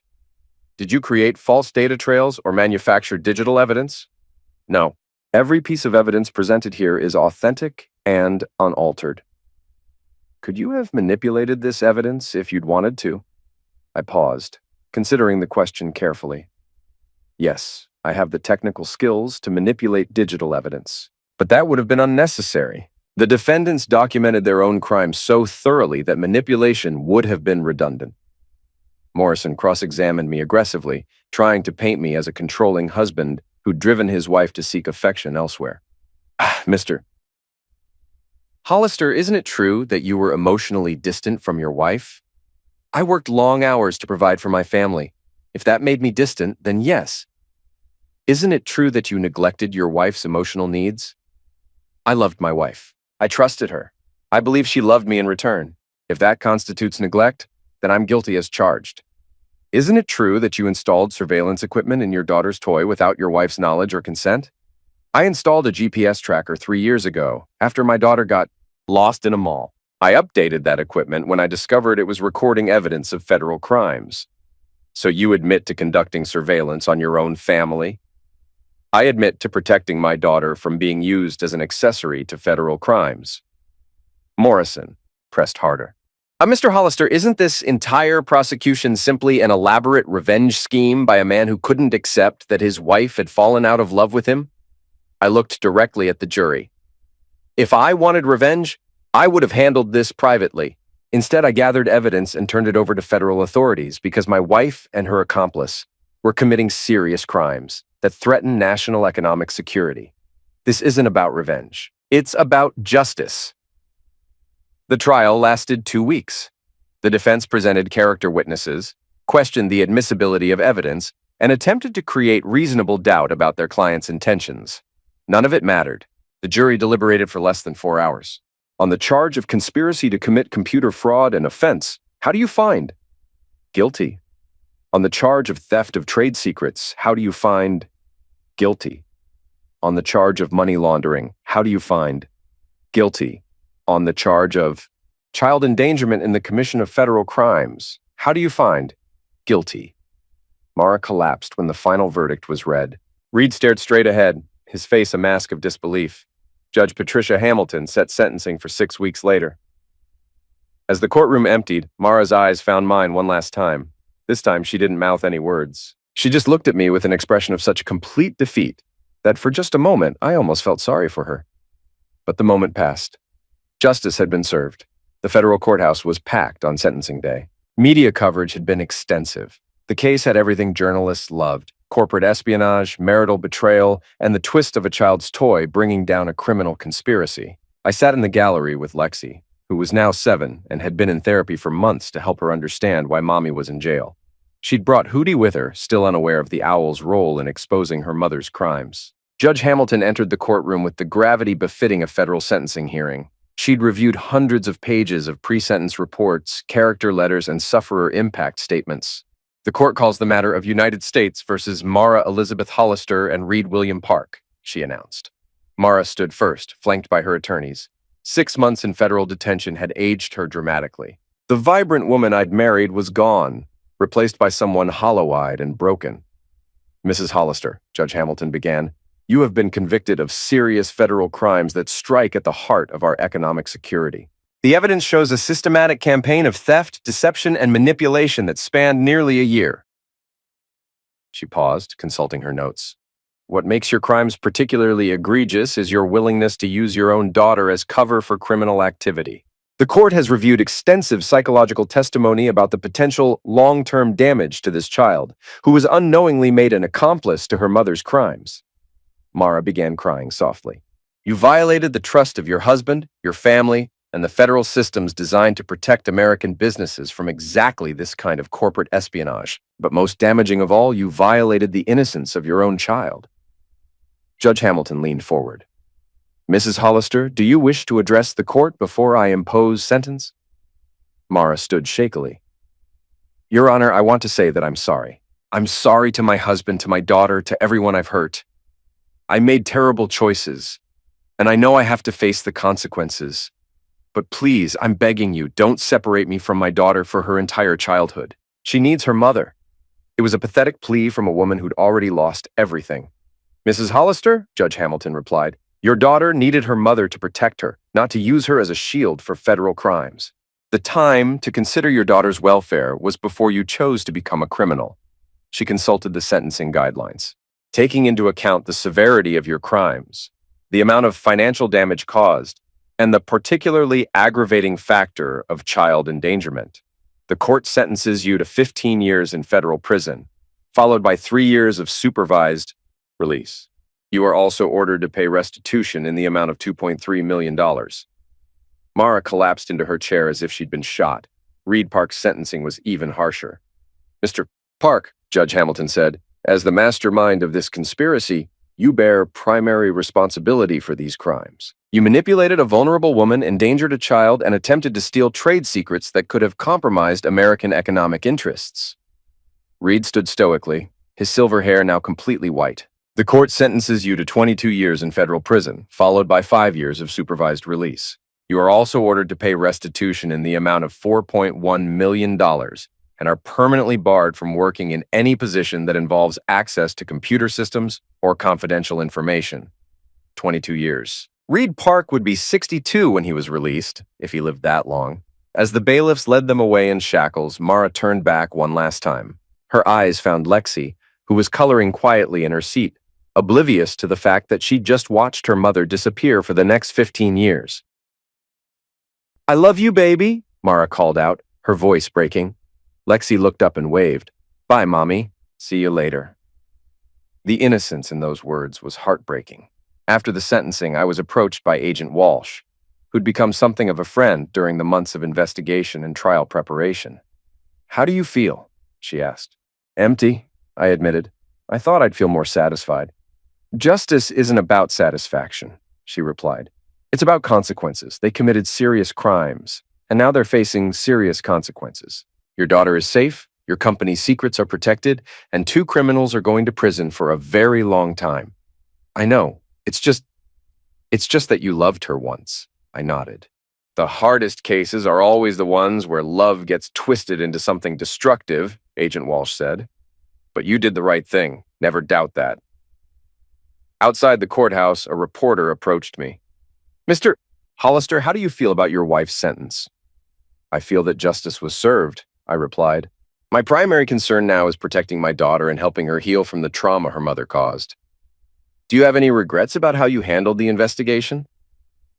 "Did you create false data trails or manufacture digital evidence?" "No. Every piece of evidence presented here is authentic and unaltered." "Could you have manipulated this evidence if you'd wanted to?" I paused, considering the question carefully. "Yes, I have the technical skills to manipulate digital evidence, but that would have been unnecessary. The defendants documented their own crimes so thoroughly that manipulation would have been redundant." Morrison cross-examined me aggressively, trying to paint me as a controlling husband who'd driven his wife to seek affection elsewhere. "Mr. Hollister, isn't it true that you were emotionally distant from your wife?" "I worked long hours to provide for my family. If that made me distant, then yes." "Isn't it true that you neglected your wife's emotional needs?" "I loved my wife. I trusted her. I believe she loved me in return. If that constitutes neglect, then I'm guilty as charged." "Isn't it true that you installed surveillance equipment in your daughter's toy without your wife's knowledge or consent?" "I installed a GPS tracker 3 years ago, after my daughter got lost in a mall. I updated that equipment when I discovered it was recording evidence of federal crimes." "So you admit to conducting surveillance on your own family?" "I admit to protecting my daughter from being used as an accessory to federal crimes." Morrison pressed harder. Mr. Hollister, isn't this entire prosecution simply an elaborate revenge scheme by a man who couldn't accept that his wife had fallen out of love with him?" I looked directly at the jury. "If I wanted revenge, I would have handled this privately. Instead, I gathered evidence and turned it over to federal authorities because my wife and her accomplice were committing serious crimes that threaten national economic security. This isn't about revenge. It's about justice." The trial lasted 2 weeks. The defense presented character witnesses, questioned the admissibility of evidence, and attempted to create reasonable doubt about their client's intentions. None of it mattered. The jury deliberated for less than 4 hours. On the charge of conspiracy to commit computer fraud and offense, how do you find? Guilty. On the charge of theft of trade secrets, how do you find? Guilty. On the charge of money laundering, how do you find? Guilty. On the charge of child endangerment in the commission of federal crimes, how do you find? Guilty. Mara collapsed when the final verdict was read. Reed stared straight ahead, his face a mask of disbelief. Judge Patricia Hamilton set sentencing for 6 weeks later. As the courtroom emptied, Mara's eyes found mine one last time. This time, she didn't mouth any words. She just looked at me with an expression of such complete defeat that for just a moment, I almost felt sorry for her. But the moment passed. Justice had been served. The federal courthouse was packed on sentencing day. Media coverage had been extensive. The The case had everything journalists loved: corporate espionage, marital betrayal, and the twist of a child's toy bringing down a criminal conspiracy. I sat in the gallery with Lexi, who was now 7 and had been in therapy for months to help her understand why Mommy was in jail. She'd brought Hootie with her, still unaware of the owl's role in exposing her mother's crimes. Judge Hamilton entered the courtroom with the gravity befitting a federal sentencing hearing. She'd reviewed hundreds of pages of pre-sentence reports, character letters, and sufferer impact statements. The court calls the matter of United States versus Mara Elizabeth Hollister and Reed William Park, she announced. Mara stood first, flanked by her attorneys. 6 months in federal detention had aged her dramatically. The vibrant woman I'd married was gone, replaced by someone hollow-eyed and broken. Mrs. Hollister, Judge Hamilton began, you have been convicted of serious federal crimes that strike at the heart of our economic security. The evidence shows a systematic campaign of theft, deception, and manipulation that spanned nearly a year. She paused, consulting her notes. What makes your crimes particularly egregious is your willingness to use your own daughter as cover for criminal activity. The court has reviewed extensive psychological testimony about the potential long-term damage to this child, who was unknowingly made an accomplice to her mother's crimes. Mara began crying softly. You violated the trust of your husband, your family, and the federal systems designed to protect American businesses from exactly this kind of corporate espionage. But most damaging of all, you violated the innocence of your own child. Judge Hamilton leaned forward. Mrs. Hollister, do you wish to address the court before I impose sentence? Mara stood shakily. Your Honor, I want to say that I'm sorry. I'm sorry to my husband, to my daughter, to everyone I've hurt. I made terrible choices, and I know I have to face the consequences. But please, I'm begging you, don't separate me from my daughter for her entire childhood. She needs her mother. It was a pathetic plea from a woman who'd already lost everything. Mrs. Hollister, Judge Hamilton replied, your daughter needed her mother to protect her, not to use her as a shield for federal crimes. The time to consider your daughter's welfare was before you chose to become a criminal. She consulted the sentencing guidelines. Taking into account the severity of your crimes, the amount of financial damage caused, and the particularly aggravating factor of child endangerment, the court sentences you to 15 years in federal prison, followed by 3 years of supervised release. You are also ordered to pay restitution in the amount of $2.3 million. Mara collapsed into her chair as if she'd been shot. Reed Park's sentencing was even harsher. Mr. Park, Judge Hamilton said, as the mastermind of this conspiracy, you bear primary responsibility for these crimes. You manipulated a vulnerable woman, endangered a child, and attempted to steal trade secrets that could have compromised American economic interests. Reed stood stoically, his silver hair now completely white. The court sentences you to 22 years in federal prison, followed by 5 years of supervised release. You are also ordered to pay restitution in the amount of $4.1 million and are permanently barred from working in any position that involves access to computer systems or confidential information. 22 years. Reed Park would be 62 when he was released, if he lived that long. As the bailiffs led them away in shackles, Mara turned back one last time. Her eyes found Lexi, who was coloring quietly in her seat, oblivious to the fact that she'd just watched her mother disappear for the next 15 years. I love you, baby, Mara called out, her voice breaking. Lexi looked up and waved. Bye, Mommy. See you later. The innocence in those words was heartbreaking. After the sentencing, I was approached by Agent Walsh, who'd become something of a friend during the months of investigation and trial preparation. How do you feel? She asked. Empty, I admitted. I thought I'd feel more satisfied. Justice isn't about satisfaction, she replied. It's about consequences. They committed serious crimes, and now they're facing serious consequences. Your daughter is safe, your company's secrets are protected, and 2 criminals are going to prison for a very long time. I know. It's just that you loved her once. I nodded. The hardest cases are always the ones where love gets twisted into something destructive, Agent Walsh said. But you did the right thing. Never doubt that. Outside the courthouse, a reporter approached me. Mr. Hollister, how do you feel about your wife's sentence? I feel that justice was served, I replied. My primary concern now is protecting my daughter and helping her heal from the trauma her mother caused. Do you have any regrets about how you handled the investigation?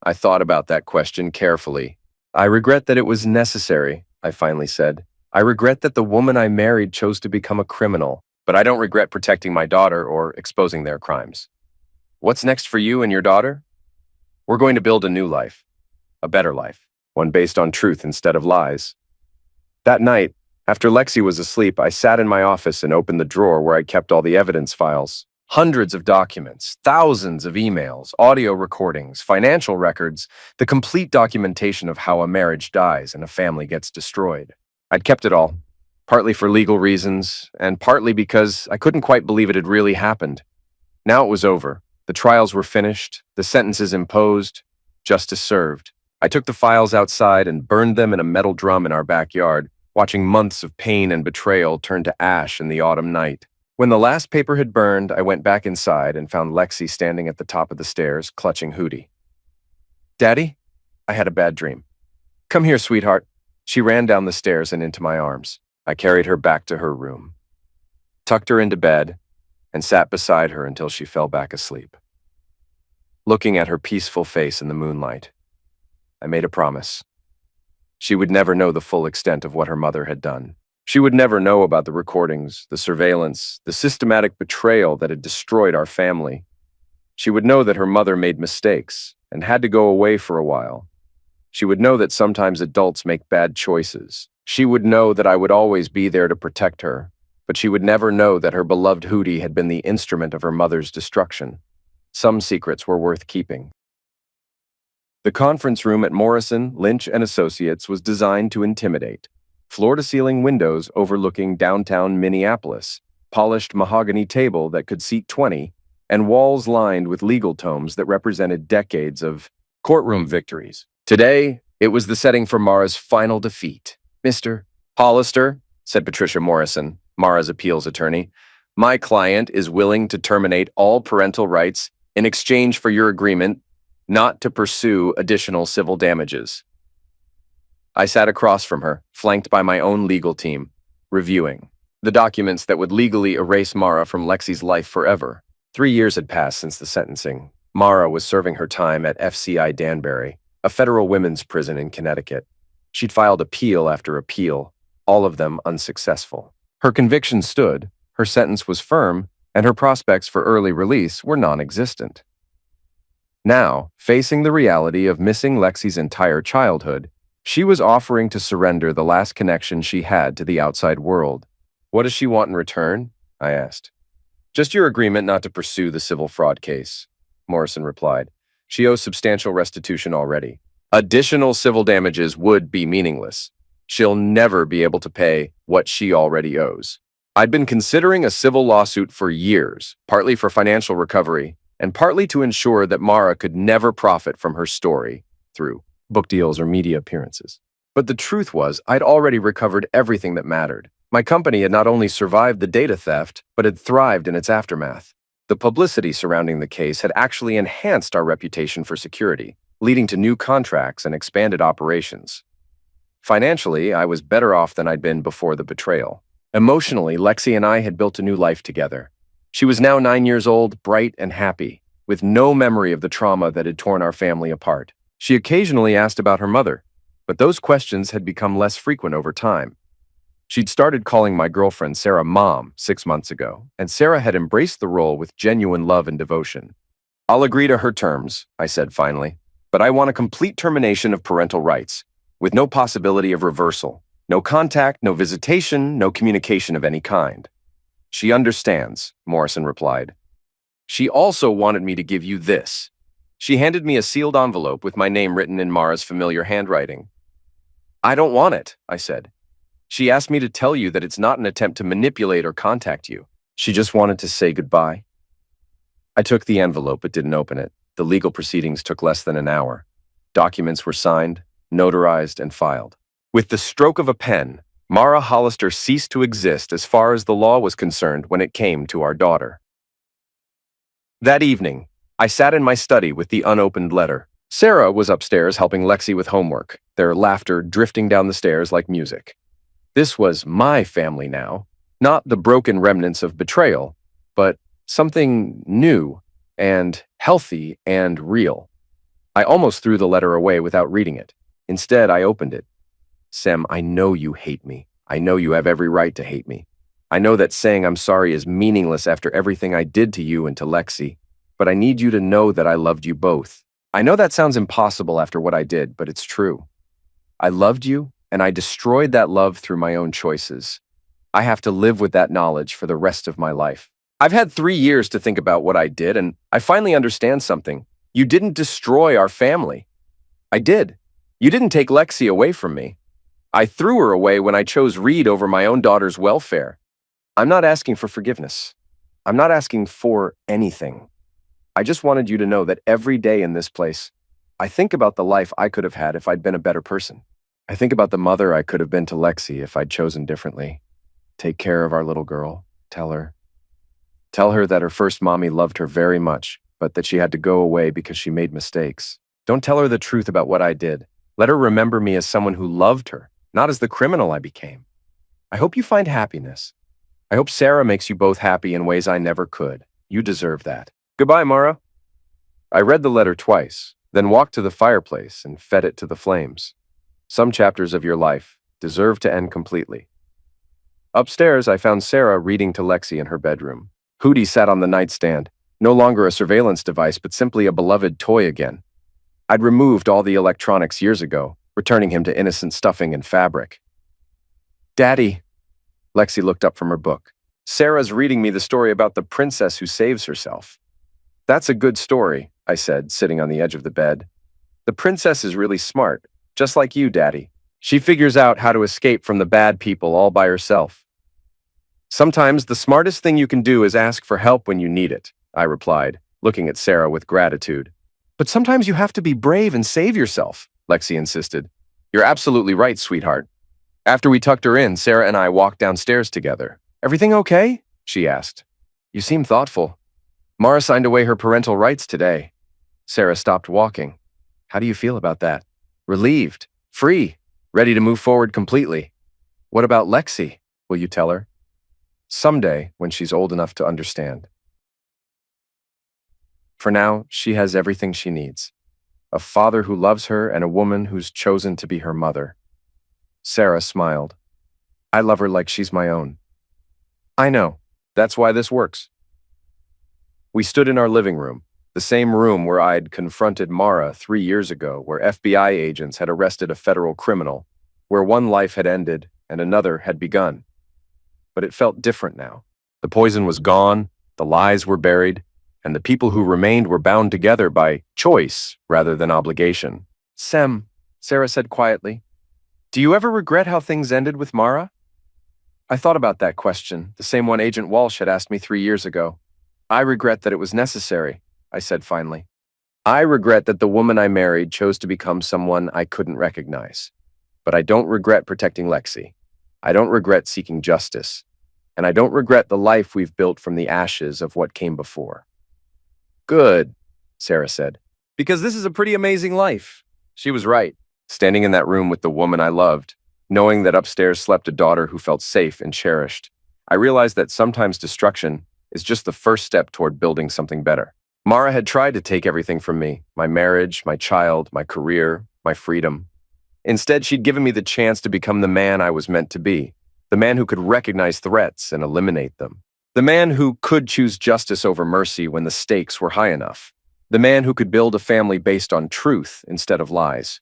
I thought about that question carefully. I regret that it was necessary, I finally said. I regret that the woman I married chose to become a criminal, but I don't regret protecting my daughter or exposing their crimes. What's next for you and your daughter? We're going to build a new life, a better life, one based on truth instead of lies. That night, after Lexi was asleep, I sat in my office and opened the drawer where I kept all the evidence files. Hundreds of documents, thousands of emails, audio recordings, financial records, the complete documentation of how a marriage dies and a family gets destroyed. I'd kept it all, partly for legal reasons, and partly because I couldn't quite believe it had really happened. Now it was over. The trials were finished, the sentences imposed, justice served. I took the files outside and burned them in a metal drum in our backyard, watching months of pain and betrayal turn to ash in the autumn night. When the last paper had burned, I went back inside and found Lexi standing at the top of the stairs, clutching Hootie. "Daddy, I had a bad dream." "Come here, sweetheart." She ran down the stairs and into my arms. I carried her back to her room, tucked her into bed, and sat beside her until she fell back asleep. Looking at her peaceful face in the moonlight, I made a promise. She would never know the full extent of what her mother had done. She would never know about the recordings, the surveillance, the systematic betrayal that had destroyed our family. She would know that her mother made mistakes and had to go away for a while. She would know that sometimes adults make bad choices. She would know that I would always be there to protect her, but she would never know that her beloved Hootie had been the instrument of her mother's destruction. Some secrets were worth keeping. The conference room at Morrison, Lynch and Associates was designed to intimidate. Floor-to-ceiling windows overlooking downtown Minneapolis, polished mahogany table that could seat 20, and walls lined with legal tomes that represented decades of courtroom victories. Today, it was the setting for Mara's final defeat. "Mr. Hollister," said Patricia Morrison, Mara's appeals attorney, "my client is willing to terminate all parental rights in exchange for your agreement not to pursue additional civil damages." I sat across from her, flanked by my own legal team, reviewing the documents that would legally erase Mara from Lexi's life forever. 3 years had passed since the sentencing. Mara was serving her time at FCI Danbury, a federal women's prison in Connecticut. She'd filed appeal after appeal, all of them unsuccessful. Her conviction stood, her sentence was firm, and her prospects for early release were non-existent. Now, facing the reality of missing Lexi's entire childhood, she was offering to surrender the last connection she had to the outside world. "What does she want in return?" I asked. "Just your agreement not to pursue the civil fraud case," Morrison replied. "She owes substantial restitution already. Additional civil damages would be meaningless. She'll never be able to pay what she already owes." I'd been considering a civil lawsuit for years, partly for financial recovery, and partly to ensure that Mara could never profit from her story through book deals or media appearances. But the truth was, I'd already recovered everything that mattered. My company had not only survived the data theft, but had thrived in its aftermath. The publicity surrounding the case had actually enhanced our reputation for security, leading to new contracts and expanded operations. Financially, I was better off than I'd been before the betrayal. Emotionally, Lexi and I had built a new life together. She was now 9 years old, bright and happy, with no memory of the trauma that had torn our family apart. She occasionally asked about her mother, but those questions had become less frequent over time. She'd started calling my girlfriend Sarah Mom 6 months ago, and Sarah had embraced the role with genuine love and devotion. "I'll agree to her terms," I said finally, "but I want a complete termination of parental rights, with no possibility of reversal. No contact, no visitation, no communication of any kind." "She understands," Morrison replied. "She also wanted me to give you this." She handed me a sealed envelope with my name written in Mara's familiar handwriting. "I don't want it," I said. "She asked me to tell you that it's not an attempt to manipulate or contact you. She just wanted to say goodbye." I took the envelope but didn't open it. The legal proceedings took less than an hour. Documents were signed, notarized, and filed. With the stroke of a pen, Mara Hollister ceased to exist as far as the law was concerned when it came to our daughter. That evening, I sat in my study with the unopened letter. Sarah was upstairs helping Lexi with homework, their laughter drifting down the stairs like music. This was my family now, not the broken remnants of betrayal, but something new and healthy and real. I almost threw the letter away without reading it. Instead, I opened it. "Sem, I know you hate me. I know you have every right to hate me. I know that saying I'm sorry is meaningless after everything I did to you and to Lexi, but I need you to know that I loved you both. I know that sounds impossible after what I did, but it's true. I loved you, and I destroyed that love through my own choices. I have to live with that knowledge for the rest of my life. I've had 3 years to think about what I did, and I finally understand something. You didn't destroy our family. I did. You didn't take Lexi away from me. I threw her away when I chose Reed over my own daughter's welfare. I'm not asking for forgiveness. I'm not asking for anything. I just wanted you to know that every day in this place, I think about the life I could have had if I'd been a better person. I think about the mother I could have been to Lexi if I'd chosen differently. Take care of our little girl. Tell her. Tell her that her first mommy loved her very much, but that she had to go away because she made mistakes. Don't tell her the truth about what I did. Let her remember me as someone who loved her, not as the criminal I became. I hope you find happiness. I hope Sarah makes you both happy in ways I never could. You deserve that. Goodbye, Mara. I read the letter twice, then walked to the fireplace and fed it to the flames. Some chapters of your life deserve to end completely. Upstairs, I found Sarah reading to Lexi in her bedroom. Hootie sat on the nightstand, no longer a surveillance device, but simply a beloved toy again. I'd removed all the electronics years ago, returning him to innocent stuffing and fabric. Daddy, Lexi looked up from her book. Sarah's reading me the story about the princess who saves herself. That's a good story, I said, sitting on the edge of the bed. The princess is really smart, just like you, Daddy. She figures out how to escape from the bad people all by herself. Sometimes the smartest thing you can do is ask for help when you need it, I replied, looking at Sarah with gratitude. But sometimes you have to be brave and save yourself, Lexi insisted. You're absolutely right, sweetheart. After we tucked her in, Sarah and I walked downstairs together. Everything okay? She asked. You seem thoughtful. Mara signed away her parental rights today. Sarah stopped walking. How do you feel about that? Relieved, free, ready to move forward completely. What about Lexi? Will you tell her? Someday, when she's old enough to understand. For now, she has everything she needs. A father who loves her and a woman who's chosen to be her mother. Sarah smiled. I love her like she's my own. I know. That's why this works. We stood in our living room, the same room where I'd confronted Mara 3 years ago, where FBI agents had arrested a federal criminal, where one life had ended and another had begun. But it felt different now. The poison was gone, the lies were buried, and the people who remained were bound together by choice rather than obligation. Sem, Sarah said quietly, do you ever regret how things ended with Mara? I thought about that question, the same one Agent Walsh had asked me 3 years ago. I regret that it was necessary, I said finally. I regret that the woman I married chose to become someone I couldn't recognize. But I don't regret protecting Lexi. I don't regret seeking justice. And I don't regret the life we've built from the ashes of what came before. Good, Sarah said, because this is a pretty amazing life. She was right, standing in that room with the woman I loved, knowing that upstairs slept a daughter who felt safe and cherished. I realized that sometimes destruction is just the first step toward building something better. Mara had tried to take everything from me, my marriage, my child, my career, my freedom. Instead, she'd given me the chance to become the man I was meant to be, the man who could recognize threats and eliminate them, the man who could choose justice over mercy when the stakes were high enough, the man who could build a family based on truth instead of lies.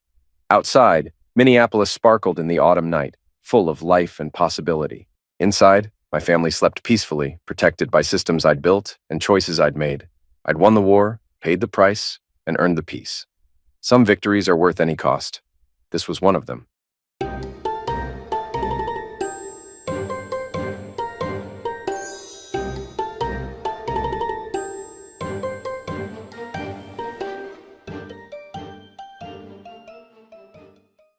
Outside, Minneapolis sparkled in the autumn night, full of life and possibility. Inside, my family slept peacefully, protected by systems I'd built and choices I'd made. I'd won the war, paid the price, and earned the peace. Some victories are worth any cost. This was one of them.